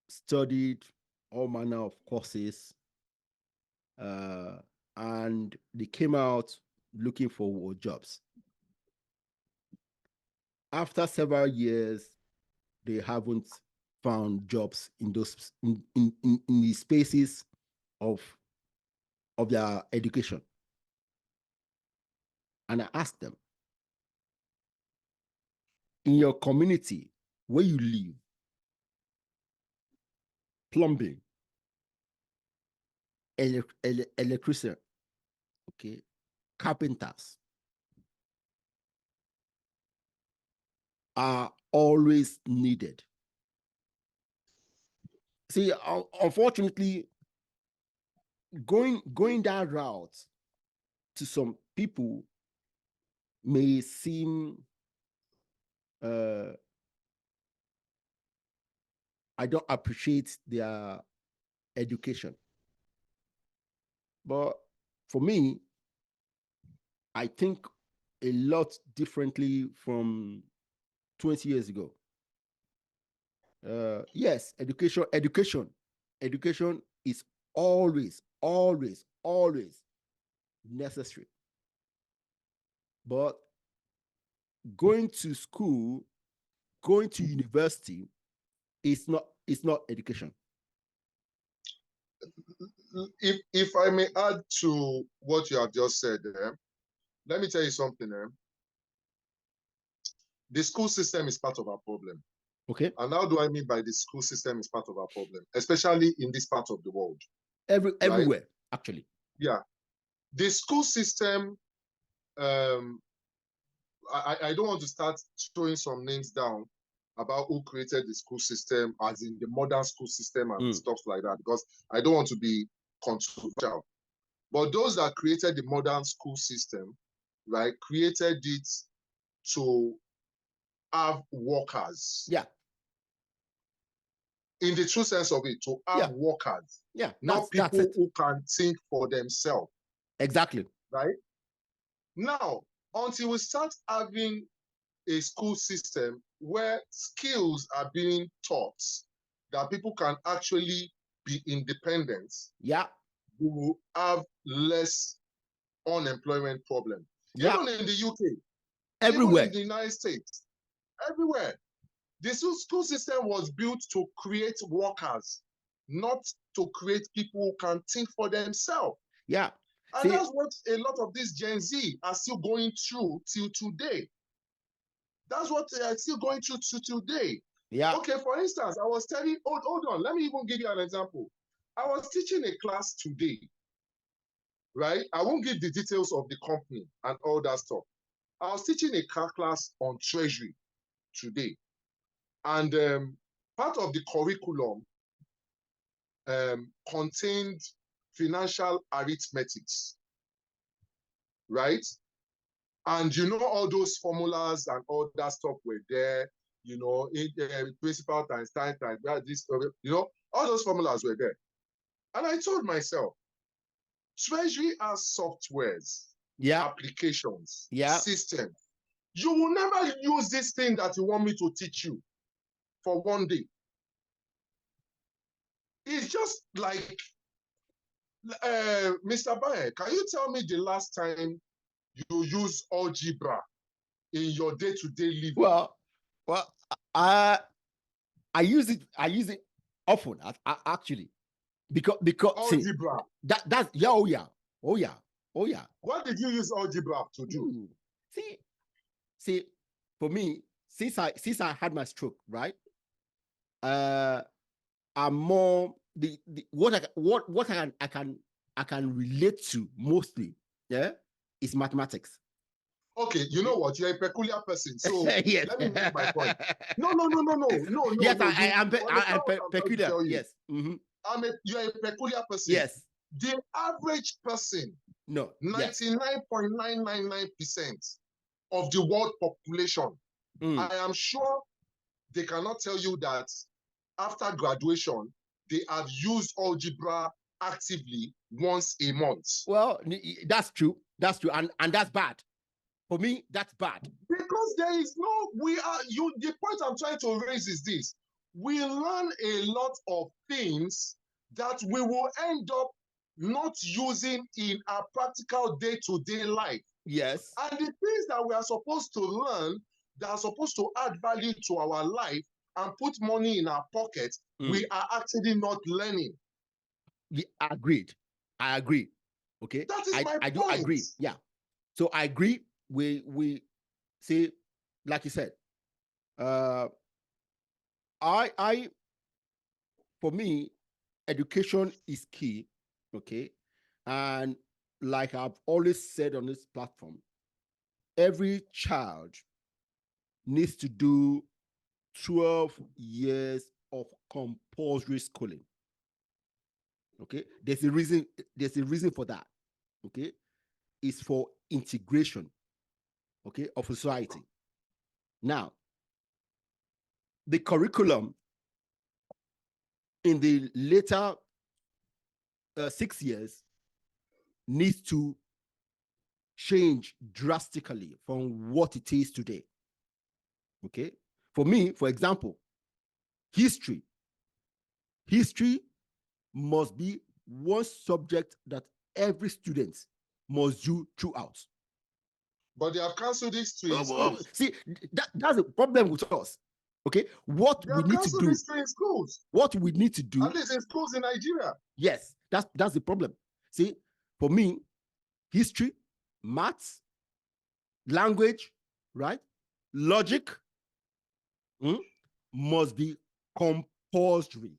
Speaker 2: studied all manner of courses, and they came out looking for jobs. After several years, they haven't found jobs in those in the spaces of their education. And I asked them, in your community where you live, plumbing, electrician, okay, carpenters are always needed. See, unfortunately, going that route to some people may seem I don't appreciate their education. But for me, I think a lot differently from 20 years ago. Yes, education is always necessary. But going to school, going to university is not education.
Speaker 1: If I may add to what you have just said, let me tell you something. The school system is part of our problem.
Speaker 2: Okay.
Speaker 1: And how do I mean by the school system is part of our problem, especially in this part of the world?
Speaker 2: Everywhere, actually.
Speaker 1: Yeah. The school system, I don't want to start throwing some names down about who created the school system, as in the modern school system and stuff like that, because I don't want to be controversial. But those that created the modern school system, right, created it to have workers.
Speaker 2: Yeah.
Speaker 1: in the true sense of it, to have workers, not people who can think for themselves.
Speaker 2: Exactly.
Speaker 1: Right? Now, until we start having a school system where skills are being taught that people can actually be independent, we will have less unemployment problem. Even in the UK,
Speaker 2: everywhere,
Speaker 1: even in the United States, everywhere. The school system was built to create workers, not to create people who can think for themselves.
Speaker 2: Yeah.
Speaker 1: And that's what a lot of these Gen Z are still going through till today. That's what they are still going through to today.
Speaker 2: Yeah.
Speaker 1: Okay, for instance, I was telling, hold on, let me even give you an example. I was teaching a class today, right? I won't give the details of the company and all that stuff. I was teaching a class on treasury today. And part of the curriculum contained financial arithmetics, right? And you know, all those formulas and all that stuff were there, you know, principal times time times this, you know, all those formulas were there. And I told myself, Treasury has softwares, applications, systems. You will never use this thing that you want me to teach you for one day. It's just like, Mr. Baye, can you tell me the last time you use algebra in your day-to-day living?
Speaker 2: Well, I use it often, actually, because
Speaker 1: algebra.
Speaker 2: That's oh yeah.
Speaker 1: What did you use algebra to do?
Speaker 2: See, for me, since I had my stroke, right? I'm more what I can relate to mostly, is mathematics.
Speaker 1: Okay, you know what? You're a peculiar person. So let me make my point. No.
Speaker 2: Yes, I am peculiar. Yes.
Speaker 1: You're a peculiar person.
Speaker 2: Yes.
Speaker 1: The average person, 99.999% of the world population, I am sure they cannot tell you that after graduation, they have used algebra actively once a month.
Speaker 2: Well, that's true. That's true. And that's bad. For me, that's bad.
Speaker 1: Because there is no, the point I'm trying to raise is this. We learn a lot of things that we will end up not using in our practical day-to-day life.
Speaker 2: Yes.
Speaker 1: And the things that we are supposed to learn, that are supposed to add value to our life and put money in our pockets, we are actually not learning.
Speaker 2: Agreed. I agree. Okay.
Speaker 1: That is my point.
Speaker 2: I do agree. Yeah. So I agree. We see, like you said, for me, education is key. Okay. And like I've always said on this platform, every child needs to do 12 years of compulsory schooling. Okay. There's a reason for that. Okay. It's for integration, okay, of society. Now, the curriculum in the later 6 years needs to change drastically from what it is today. Okay. For me, for example, history must be one subject that every student must do throughout.
Speaker 1: But they have cancelled history in schools.
Speaker 2: See, that's a problem with us. Okay, what we need to do.
Speaker 1: History in schools.
Speaker 2: What we need to do.
Speaker 1: At least in schools in Nigeria.
Speaker 2: Yes, that's the problem. See, for me, history, maths, language, right, logic, must be compulsory.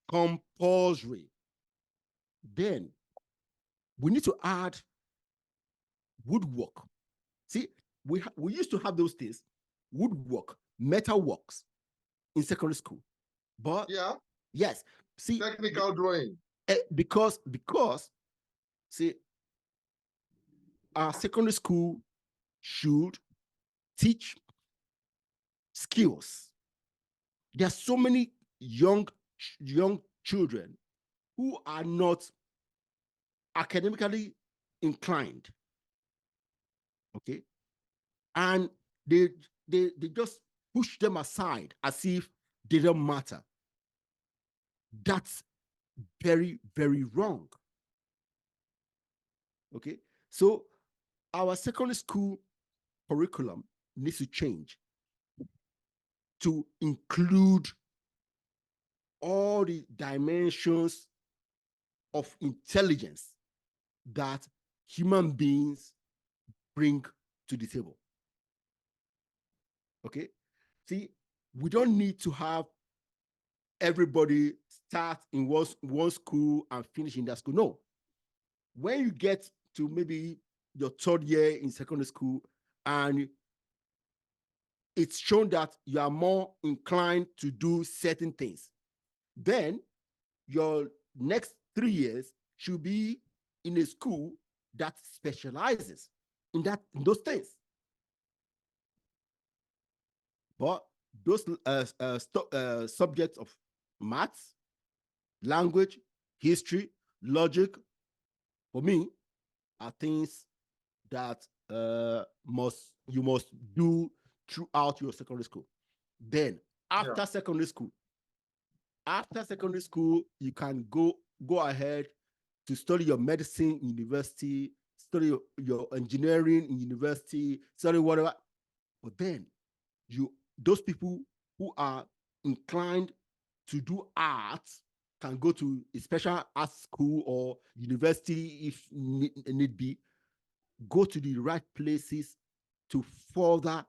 Speaker 2: Compulsory. Then we need to add woodwork. See, we used to have those things, woodwork, metalworks in secondary school. But yes, see,
Speaker 1: technical drawing.
Speaker 2: Because see, our secondary school should teach skills. There are so many young children who are not academically inclined, okay, and they just push them aside as if they don't matter. That's very, very wrong. Okay, so our secondary school curriculum needs to change to include all the dimensions of intelligence that human beings bring to the table. Okay, see, we don't need to have everybody start in one school and finish in that school. No, when you get to maybe your third year in secondary school and it's shown that you are more inclined to do certain things, then your next 3 years should be in a school that specializes in those things. But those subjects of maths, language, history, logic, for me, are things that you must do throughout your secondary school. Then after secondary school, you can go ahead to study your medicine in university, study your engineering in university, study whatever. But then those people who are inclined to do arts can go to a special arts school or university if need be. Go to the right places to further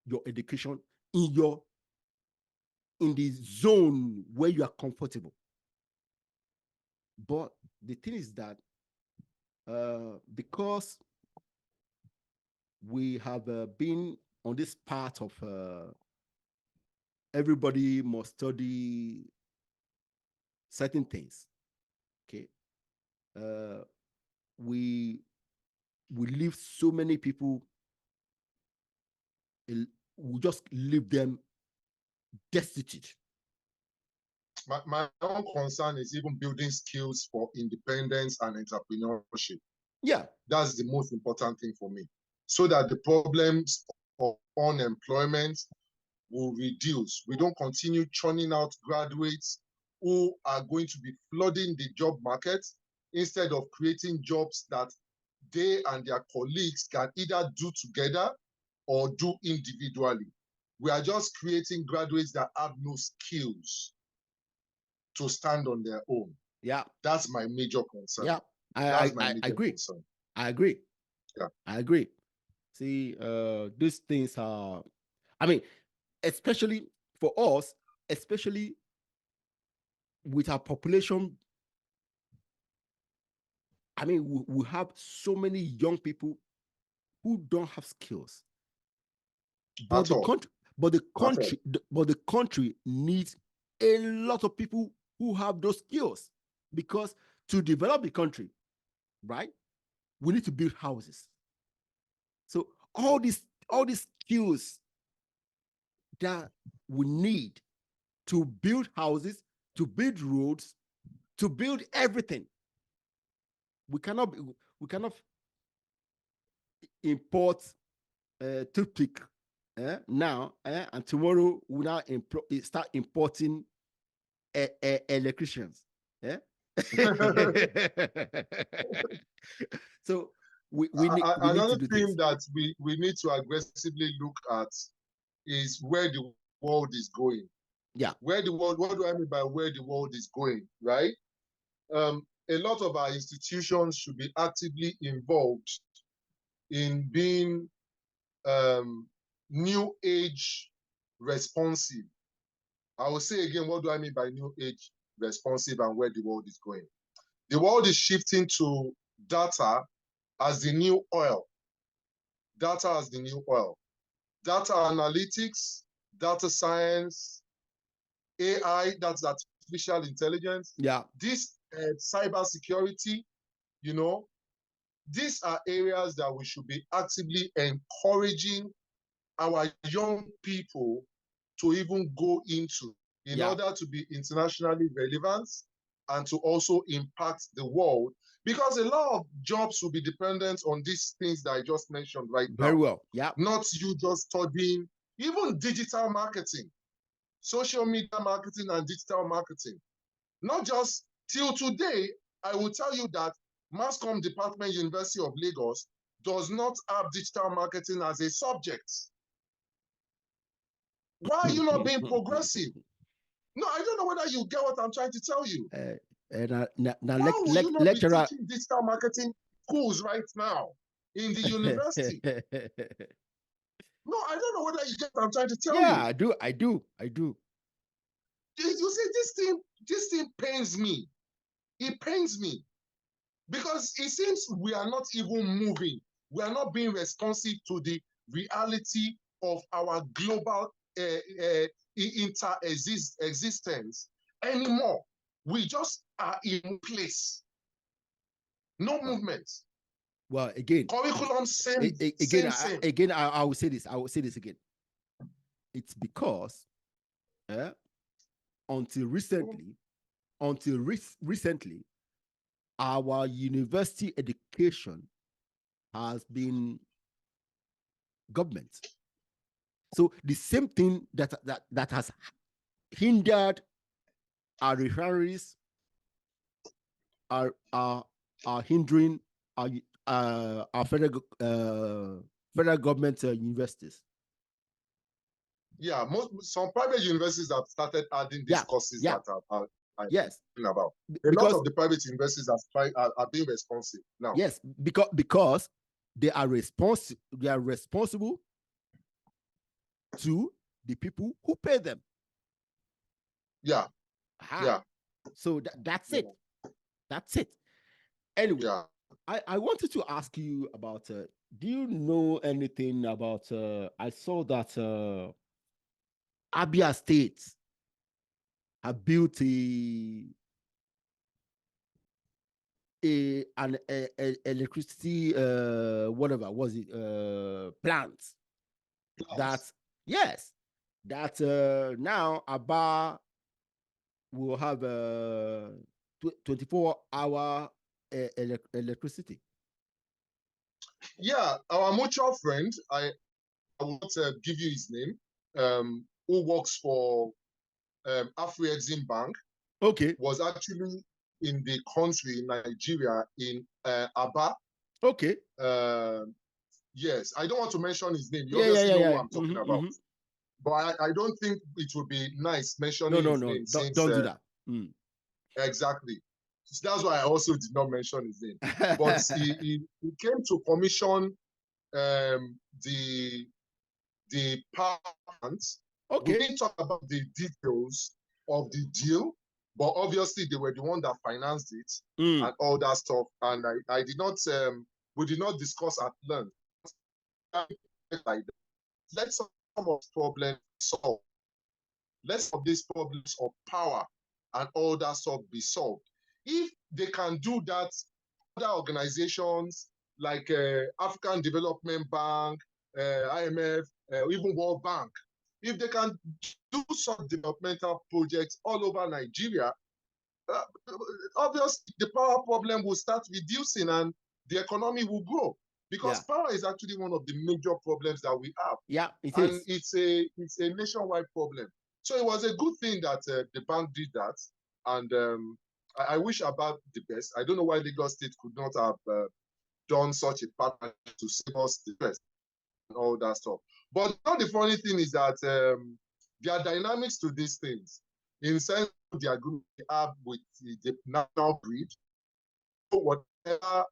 Speaker 2: your education in the zone where you are comfortable. But the thing is that because we have been on this path of everybody must study certain things, okay, we leave so many people, we just leave them destitute.
Speaker 1: My own concern is even building skills for independence and entrepreneurship.
Speaker 2: Yeah.
Speaker 1: That's the most important thing for me, so that the problems of unemployment will reduce. We don't continue churning out graduates who are going to be flooding the job market instead of creating jobs that they and their colleagues can either do together or do individually. We are just creating graduates that have no skills to stand on their own.
Speaker 2: Yeah.
Speaker 1: That's my major concern.
Speaker 2: Yeah. I agree. Concern. I agree.
Speaker 1: Yeah.
Speaker 2: I agree. See, these things are, I mean, especially for us, especially with our population. I mean, we have so many young people who don't have skills. But the country needs a lot of people who have those skills, because to develop the country, right, we need to build houses. So all these skills that we need to build houses, to build roads, to build everything, we cannot import toothpick now, and tomorrow we now start importing electricians. So we
Speaker 1: another
Speaker 2: need to do
Speaker 1: thing
Speaker 2: things.
Speaker 1: that we need to aggressively look at is where the world is going.
Speaker 2: Yeah.
Speaker 1: What do I mean by where the world is going, right? A lot of our institutions should be actively involved in being new age responsive. I will say again, what do I mean by new age responsive and where the world is going? The world is shifting to data as the new oil. Data as the new oil. Data analytics, data science, AI, that's artificial intelligence.
Speaker 2: Yeah.
Speaker 1: This cyber security, you know, these are areas that we should be actively encouraging our young people to even go into. in order to be internationally relevant and to also impact the world, because a lot of jobs will be dependent on these things that I just mentioned right now.
Speaker 2: Very well. Yeah.
Speaker 1: Not you just studying, even digital marketing, social media marketing and digital marketing. Not just till today, I will tell you that Mass Comm Department, University of Lagos, does not have digital marketing as a subject. Why are you not being progressive? No, I don't know whether you get what I'm trying to tell you.
Speaker 2: Now
Speaker 1: Why will you not be teaching digital marketing schools right now in the university? No, I don't know whether you get what I'm trying to tell you.
Speaker 2: Yeah, I do.
Speaker 1: You see, this thing pains me. It pains me because it seems we are not even moving. We are not being responsive to the reality of our global existence anymore. We just are in place. No movement.
Speaker 2: Well, again,
Speaker 1: curriculum same.
Speaker 2: Again, I will say this. I will say this again. It's because until recently, our university education has been government. So the same thing that has hindered our refineries are hindering our federal government universities.
Speaker 1: Yeah, some private universities have started adding these courses that are
Speaker 2: yes
Speaker 1: about. Lot of the private universities are being responsive now.
Speaker 2: Yes, because they are responsible to the people who pay them.
Speaker 1: Yeah. Yeah.
Speaker 2: So that's it. That's it. Anyway, I wanted to ask you about, do you know anything about, I saw that Abia State have built an electricity, whatever was it, plant. That now Abba will have 24-hour electricity.
Speaker 1: Yeah, our mutual friend, I won't give you his name, who works for Afrexim Bank.
Speaker 2: Okay.
Speaker 1: Was actually in the country, Nigeria, in Abia.
Speaker 2: Okay.
Speaker 1: Yes, I don't want to mention his name. You obviously know who I'm talking about.
Speaker 2: Mm-hmm.
Speaker 1: But I don't think it would be nice mentioning his name.
Speaker 2: Don't do that.
Speaker 1: Exactly. So that's why I also did not mention his name. But he came to commission the power plants.
Speaker 2: Okay.
Speaker 1: We didn't talk about the details of the deal, but obviously they were the one that financed it and all that stuff. And I did not, we did not discuss at length. Like that. Let some of the problems solved. Let some of these problems of power and all that stuff be solved. If they can do that, other organizations like African Development Bank, IMF, even World Bank, if they can do some developmental projects all over Nigeria, obviously the power problem will start reducing and the economy will grow. Because power is actually one of the major problems that we have.
Speaker 2: Yeah, it
Speaker 1: is.
Speaker 2: And
Speaker 1: it's a nationwide problem. So it was a good thing that the bank did that. And I wish about the best. I don't know why Lagos State could not have done such a partnership to save us the best and all that stuff. But now the funny thing is that there are dynamics to these things. In the sense of the agreement we have with the national grid, whatever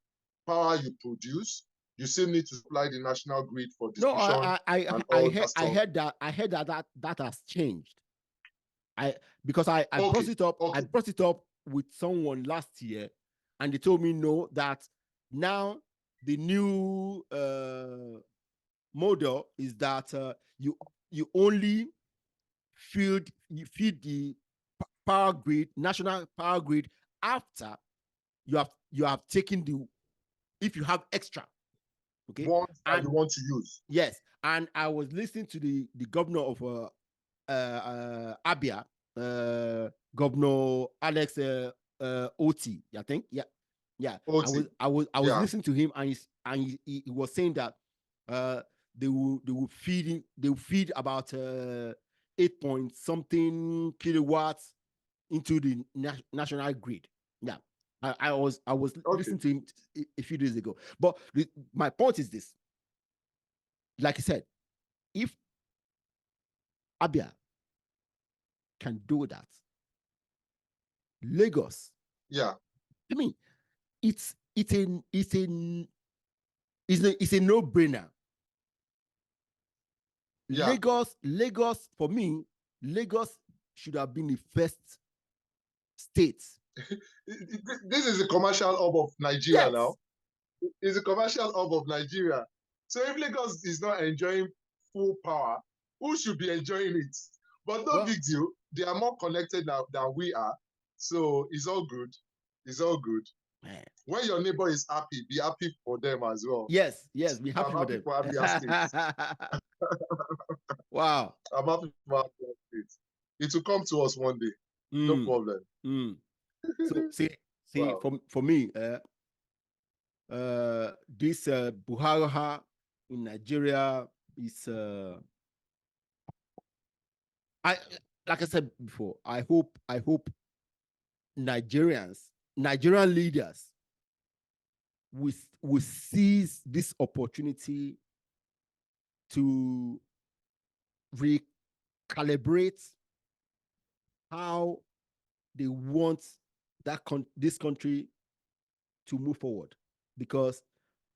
Speaker 1: power you produce, you still need to supply the national grid for distribution.
Speaker 2: No, I heard that has changed. Because I brought it up. I brought it up with someone last year, and they told me no, that now the new model is that you only feed the power grid, national power grid, after you have taken the, if you have extra, okay,
Speaker 1: and you want to use.
Speaker 2: Yes, and I was listening to the governor of Abia, Governor Alex Oti, I think. Yeah, yeah.
Speaker 1: OT.
Speaker 2: I was
Speaker 1: Yeah.
Speaker 2: listening to him, and he was saying that they will feed about 8 point something kilowatts into the national grid. Yeah. I was
Speaker 1: Okay.
Speaker 2: listening to him a few days ago. But my point is this: like I said, if Abia can do that, Lagos.
Speaker 1: Yeah.
Speaker 2: I mean, it's a no-brainer.
Speaker 1: Yeah.
Speaker 2: Lagos for me, Lagos should have been the first state.
Speaker 1: This is a commercial hub of Nigeria
Speaker 2: Yes.
Speaker 1: now. It's a commercial hub of Nigeria. So if Lagos is not enjoying full power, who should be enjoying it? But no
Speaker 2: Well,
Speaker 1: big deal. They are more connected now than we are. So it's all good. It's all good.
Speaker 2: man.
Speaker 1: When your neighbor is happy, be happy for them as well.
Speaker 2: Yes, be
Speaker 1: So
Speaker 2: happy
Speaker 1: I'm
Speaker 2: for
Speaker 1: happy
Speaker 2: them.
Speaker 1: for Abia State.
Speaker 2: Wow.
Speaker 1: I'm happy for Abia State. It will come to us one day. No problem.
Speaker 2: So see,
Speaker 1: Wow.
Speaker 2: for me, this Buhari in Nigeria is I like I said before, I hope Nigerian leaders will seize this opportunity to recalibrate how they want this country to move forward, because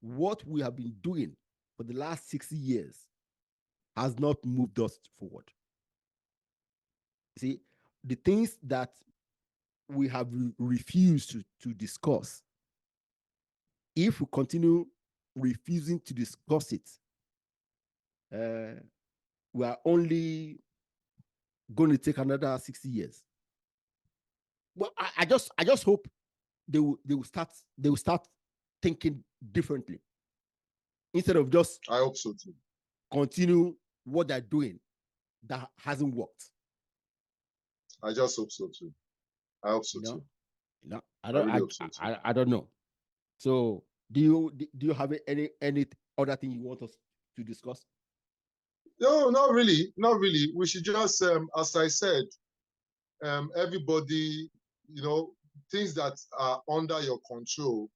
Speaker 2: what we have been doing for the last 60 years has not moved us forward. See, the things that we have refused to discuss, if we continue refusing to discuss it, we are only going to take another 60 years. Well, I just hope they will start thinking differently, instead of just
Speaker 1: I hope so too.
Speaker 2: continue what they're doing that hasn't worked.
Speaker 1: I just hope so too. I hope so too.
Speaker 2: I
Speaker 1: really hope so too.
Speaker 2: I don't know. So do you have any other thing you want us to discuss?
Speaker 1: No, not really. Not really. We should just, as I said, everybody, things that are under your control,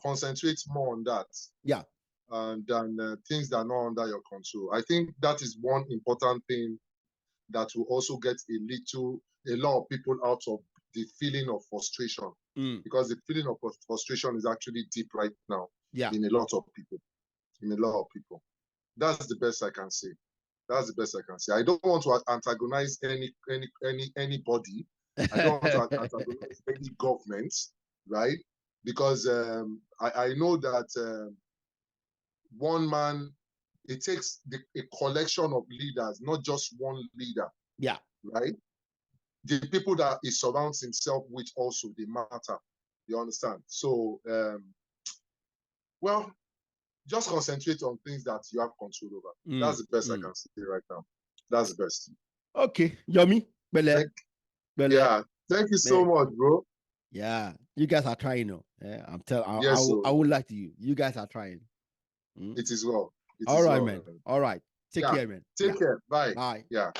Speaker 1: concentrate more on that.
Speaker 2: Yeah.
Speaker 1: Than things that are not under your control. I think that is one important thing that will also get a lot of people out of the feeling of frustration, because the feeling of frustration is actually deep right now.
Speaker 2: Yeah.
Speaker 1: In a lot of people. That's the best I can say. That's the best I can say. I don't want to antagonize anybody. I don't want to antagonize any government, right? Because I know that one man, it takes a collection of leaders, not just one leader.
Speaker 2: Yeah.
Speaker 1: Right? The people that he surrounds himself with also, they matter. You understand? So, well, just concentrate on things that you have control over. That's the best I can say right now. That's the best.
Speaker 2: Okay, Yomi.
Speaker 1: Yeah, thank you so much, bro.
Speaker 2: Yeah, you guys are trying. I'm telling.
Speaker 1: Yes,
Speaker 2: I would like to you. You guys are trying.
Speaker 1: It is well.
Speaker 2: All right, man. All right. Take care, man.
Speaker 1: Take care. Bye.
Speaker 2: Bye.
Speaker 1: Yeah.